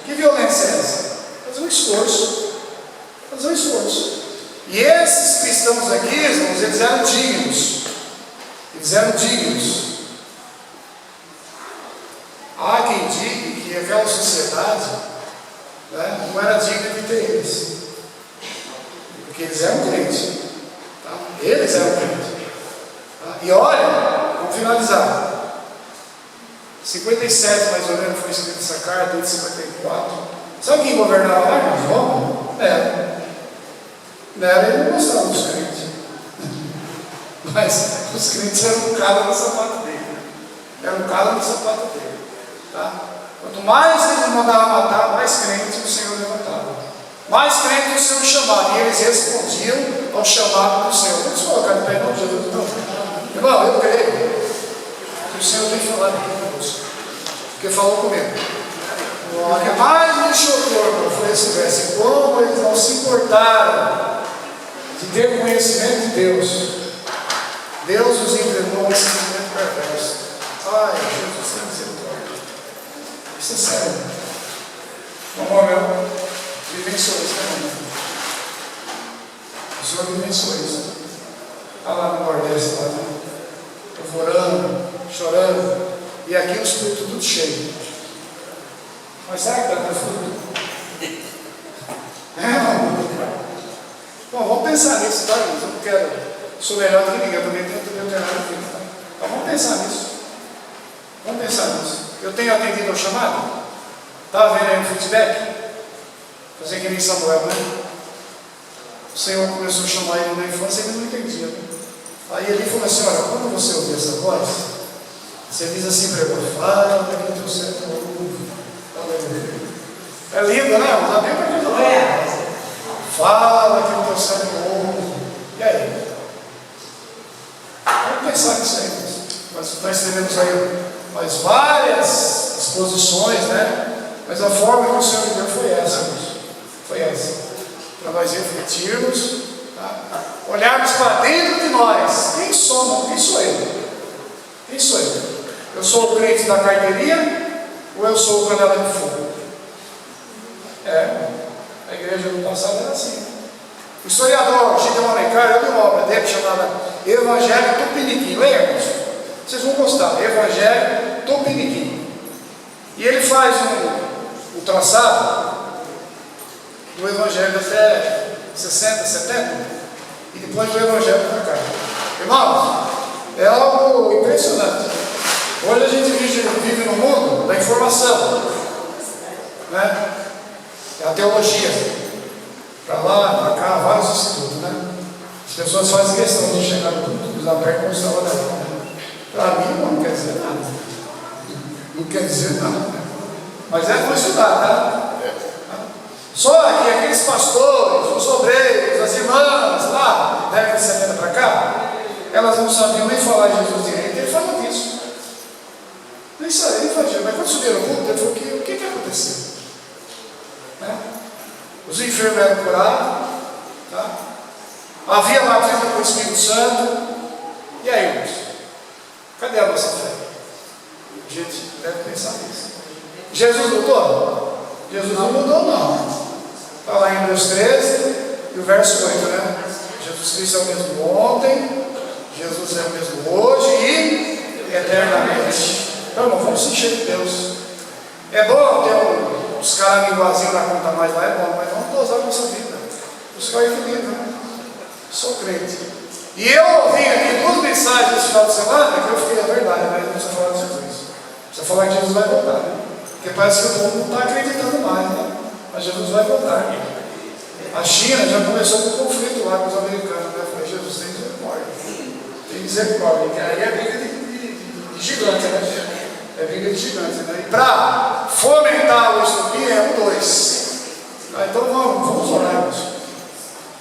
Que violência é essa? Fazer um esforço. Fazer um esforço. E esses cristãos aqui, irmãos, eles eram dignos. Eles eram dignos. Há quem diga que aquela sociedade, né, não era digna de ter eles. Porque eles eram crentes. Tá? Eles eram crentes. Tá? E olha, vamos finalizar. 57 mais ou menos foi escrita essa carta, de 54. Sabe quem governava lá, irmãos? Roma? Nero, ele não gostava dos crentes. Mas os crentes eram um cara no sapato dele. Era um cara no sapato dele. Tá? Quanto mais eles mandavam matar, mais crentes o Senhor levantava. Mais crentes o Senhor chamava. E eles respondiam ao chamado do Senhor. Não se colocar de pé, não, Jesus. Não. Irmão, eu creio que o Senhor tem falado aqui conosco. Porque falou comigo. O que mais me chocou, irmão, foi esse verso. Como eles não se importaram de ter conhecimento de Deus. Deus os entregou a esse sentimento perverso. Ai, Jesus, tem misericórdia. Isso é sério. Vamos, meu. Vivenciou isso, né? O Senhor vivenciou isso. Está lá no Nordeste, lá, né? Orando, chorando. E aqui os cultos tudo cheio. Mas será que está com fruto? Bom, vamos pensar nisso, tá? Eu não quero. Sou melhor do que ninguém, eu também tenho meu terreno aqui. Tá? Então vamos pensar nisso. Vamos pensar nisso. Eu tenho atendido ao chamado? Estava vendo aí um feedback? Fazer que nem Samuel, né? O Senhor começou a chamar ele na infância e ele não entendia. Né? Aí ele falou assim: olha, quando você ouvir essa voz, você diz assim para ele: fala que teu certo ouve. É lindo, né? Não dá nem para acreditar. Fala que teu certo ouve. E aí? Vamos pensar nisso aí. Nós teremos aí mais várias exposições, né? Mas a forma que o Senhor me deu foi essa. Foi essa. Para nós refletirmos, tá? Olharmos para dentro de nós. Quem somos? Quem sou eu? Quem sou eu? Eu sou o crente da carteirinha ou eu sou o canela de fogo? A igreja do passado era assim. O historiador Gideon Alencar, eu li uma obra dele chamada Evangelho Tupiniquim. Leia, vocês vão gostar. Evangelho Tupiniquim. E ele faz um traçado do Evangelho até 60, 70 e depois do Evangelho para cá. Irmãos, é algo impressionante. Hoje a gente vive no mundo da informação, né? É a teologia. Para lá, para cá, vários institutos, né? As pessoas fazem questão de chegar no mundo. Cruz aberta não estava daí. Para mim não quer dizer nada. Não quer dizer nada. Mas é para estudar, tá? Só que aqueles pastores, os obreiros, as irmãs lá, década de 70 para cá, elas não sabiam nem falar de Jesus direito. Ele fala disso. Nem sabia, ele fazia. Mas quando subiram o culto, ele falou: o que aconteceu? Né? Os enfermos eram curados, tá? Havia batismo com o Espírito Santo. E aí, irmãos? Cadê a nossa fé? A gente deve pensar nisso. Jesus mudou? Jesus não mudou, não. Está lá em Hebreus 13 e o verso 8, né? Jesus Cristo é o mesmo ontem, Jesus é o mesmo hoje e eternamente. Então, irmão, vamos se encher de Deus. É bom ter uns caras linguazinhos na conta mais lá, é bom, mas vamos dosar a nossa vida. Buscar o equilíbrio, né? Sou crente. E eu ouvi aqui 2 mensagens esse final de semana que eu fiquei, é verdade, mas não precisa falar de Jesus. Precisa falar que Jesus vai voltar, né? Porque parece que o povo não está acreditando mais, né? Mas Jesus vai voltar. A China já começou com um conflito lá com os americanos, né? Eu falei: Jesus, tem misericórdia. Tem misericórdia. Que aí é briga de gigante, né? É briga de gigante, né? E para fomentar o estupim é 2. Então vamos orar, irmãos.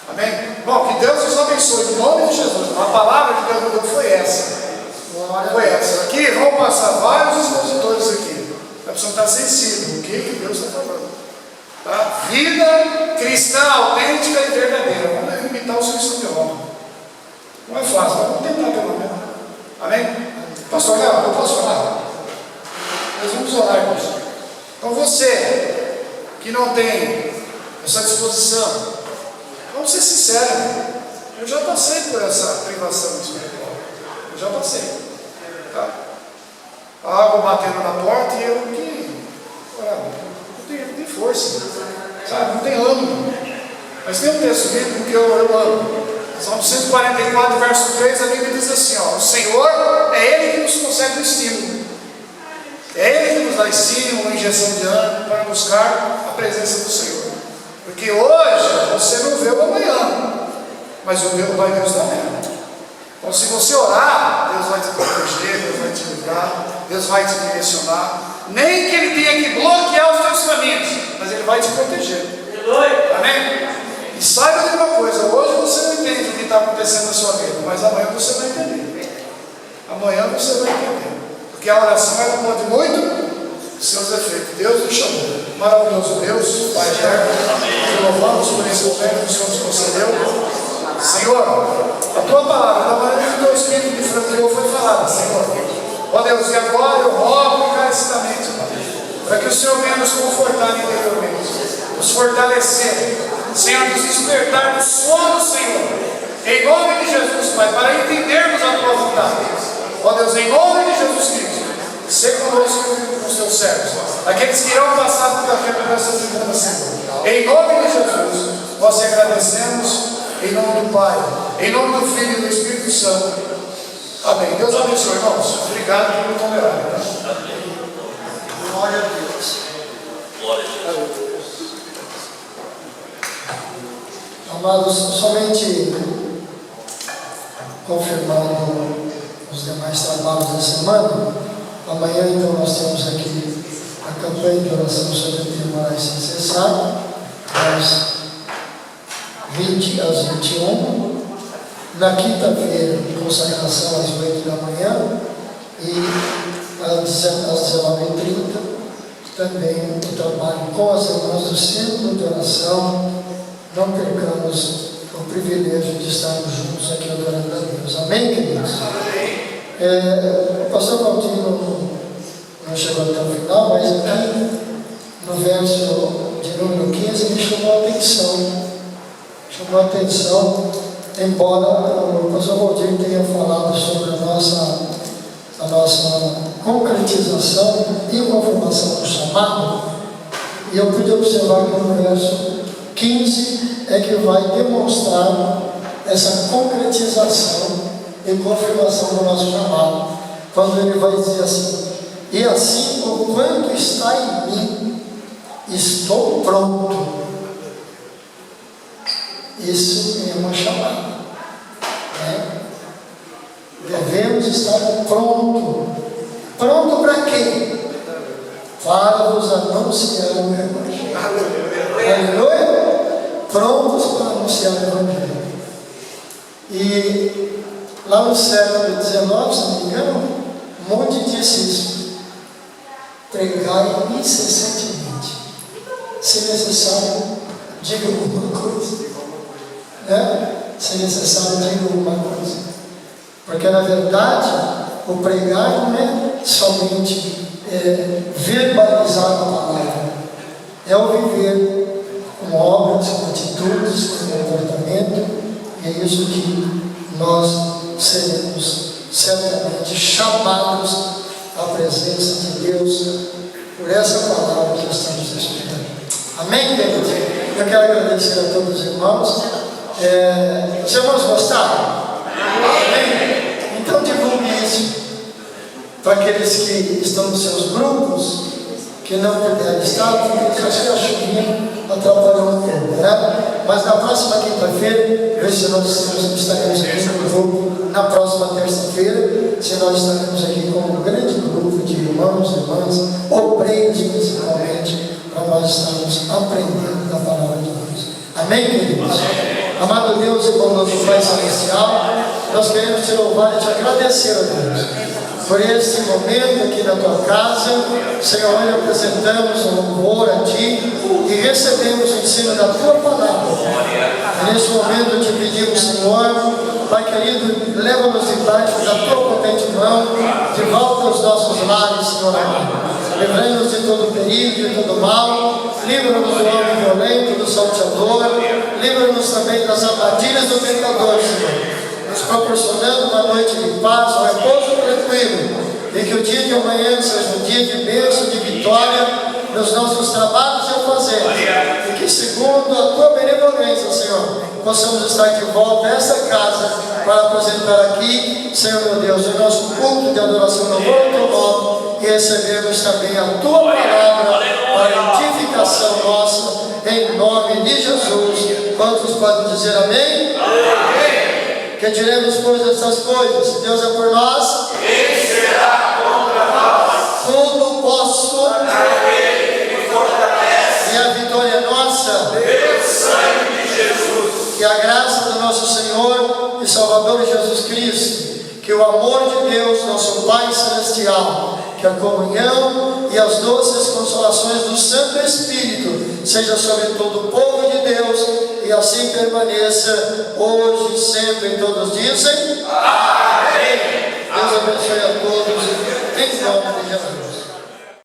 Amém? Bom, que Deus nos abençoe em nome de Jesus. A palavra que Deus nos deu foi essa. Foi essa. Aqui vão passar vários expositores aqui. Nós precisamos estar sensíveis o que Deus está falando. Tá? Vida cristã autêntica e verdadeira. Vamos imitar os cristãos de Roma. Não é fácil, mas vamos tentar pelo menos. Amém? Pastor Léo, eu posso falar? Nós vamos orar, irmãos. Então você que não tem essa disposição, vamos ser sinceros. Eu já passei por essa privação espiritual. Eu já passei. Tá? A água batendo na porta e eu não tenho força, sabe? Não tenho ânimo. Mas tem um texto bíblico que eu amo. Salmo 144, verso 3, a Bíblia diz assim: ó, o Senhor é Ele que nos concede o estímulo. É Ele que nos dá estímulo, uma injeção de ânimo para buscar a presença do Senhor. Porque hoje você não vê o amanhã, mas o Deus vai Deus da terra. Então, se você orar, Deus vai te proteger, Deus vai te livrar, Deus vai te direcionar. Nem que Ele tenha que bloquear os teus caminhos, mas Ele vai te proteger. Amém? E saiba de uma coisa: hoje você não entende o que está acontecendo na sua vida, mas amanhã você vai entender. Amanhã você vai entender. Porque a oração ela pode muito os seus efeitos. Deus nos chamou. Maravilhoso Deus, Pai eterno, te louvamos por esse momento que o Senhor nos concedeu. Senhor, a tua palavra, da maneira que o teu Espírito me franqueou, foi falada, Senhor. Ó Deus, e agora eu rogo encarecidamente, para que o Senhor venha nos confortar interiormente, nos fortalecer, Senhor, nos despertar do sono, Senhor, em nome de Jesus, Pai, para entendermos a tua vontade. Ó Deus, em nome de Jesus Cristo, ser conosco com os teus servos, aqueles que irão passar por café para essa tribuna, Senhor. Em nome de Jesus, nós te agradecemos. Em nome do Pai, em nome do Filho e do Espírito Santo. Amém. Deus abençoe, irmãos. Obrigado por me tolerarem. Glória a Deus. Glória a Deus. Amados, somente confirmando os demais trabalhos da semana, amanhã então nós temos aqui a campanha de oração sobre o Tribunal sem cessar, às 20 às 21, na quinta-feira, consagração às 8 da manhã e às 19h30, também o trabalho com as irmãs do Centro de Oração. Não percamos o privilégio de estarmos juntos aqui adorando a Deus. Amém, queridos? O pastor Valdir não chegou até o final, mas aqui no verso de número 15 me chamou a atenção, embora o pastor Valdir tenha falado sobre a nossa concretização e confirmação do chamado, e eu pude observar que no verso 15 é que vai demonstrar essa concretização e confirmação do nosso chamado, quando ele vai dizer assim: e assim, o quanto está em mim, estou pronto. Isso é uma chamada, né? devemos estar pronto. Pronto para quê? Para vos anunciar o Evangelho. Aleluia? Prontos para anunciar o Evangelho. E lá no século XIX, se não me engano, um monte disse isso. Pregai incessantemente. Se necessário, diga alguma coisa. Né? Se necessário, diga alguma coisa. Porque na verdade, o pregar não é somente verbalizar a palavra, é o viver com obras, com atitudes, com comportamento. É isso que nós seremos certamente chamados à presença de Deus por essa palavra que estamos estudando. Amém, queridos? Eu quero agradecer a todos os irmãos. Os irmãos gostaram? Amém? Então divulgue isso para aqueles que estão nos seus grupos, que não puderem estar, porque acho que a chuvinha atrapalhou um pouco, né? Mas na próxima quinta-feira, ver se nós estaremos aqui no grupo, na próxima terça-feira, se nós estaremos aqui com um grande grupo de irmãos e irmãs, obreiros principalmente, para nós estarmos aprendendo da palavra de Deus. Amém, queridos? Amado Deus e bondoso Pai Celestial, nós queremos te louvar e te agradecer, a Deus, por este momento aqui na tua casa. Senhor, nós apresentamos um louvor a ti e recebemos o ensino da tua palavra. E neste momento te pedimos, Senhor, Pai querido, leva-nos debaixo da tua potente mão de volta aos nossos lares, Senhor amado. Livrai-nos de todo perigo, de todo mal. Livra-nos do homem violento, do salteador. Livra-nos também das armadilhas do pecador, Senhor, nos proporcionando uma noite de paz, um repouso tranquilo, e que o dia de amanhã seja um dia de bênção, de vitória nos nossos trabalhos e afazeres, e que segundo a tua benevolência, Senhor, possamos estar de volta a esta casa para apresentar aqui, Senhor meu Deus, o nosso culto de adoração no teu nome, e recebermos também a tua palavra para a edificação nossa, em nome de Jesus. Quantos podem dizer amém? Amém. Que diremos, pois, essas coisas? Se Deus é por nós, quem será contra nós? Tudo posso naquele que me fortalece. E a vitória é nossa pelo sangue de Jesus. Que a graça do nosso Senhor e Salvador Jesus Cristo, que o amor de Deus, nosso Pai Celestial, que a comunhão e as doces consolações do Santo Espírito seja sobre todo o povo de Deus, e assim permaneça hoje e sempre. Todos dizem amém. Deus abençoe a todos em nome de Jesus.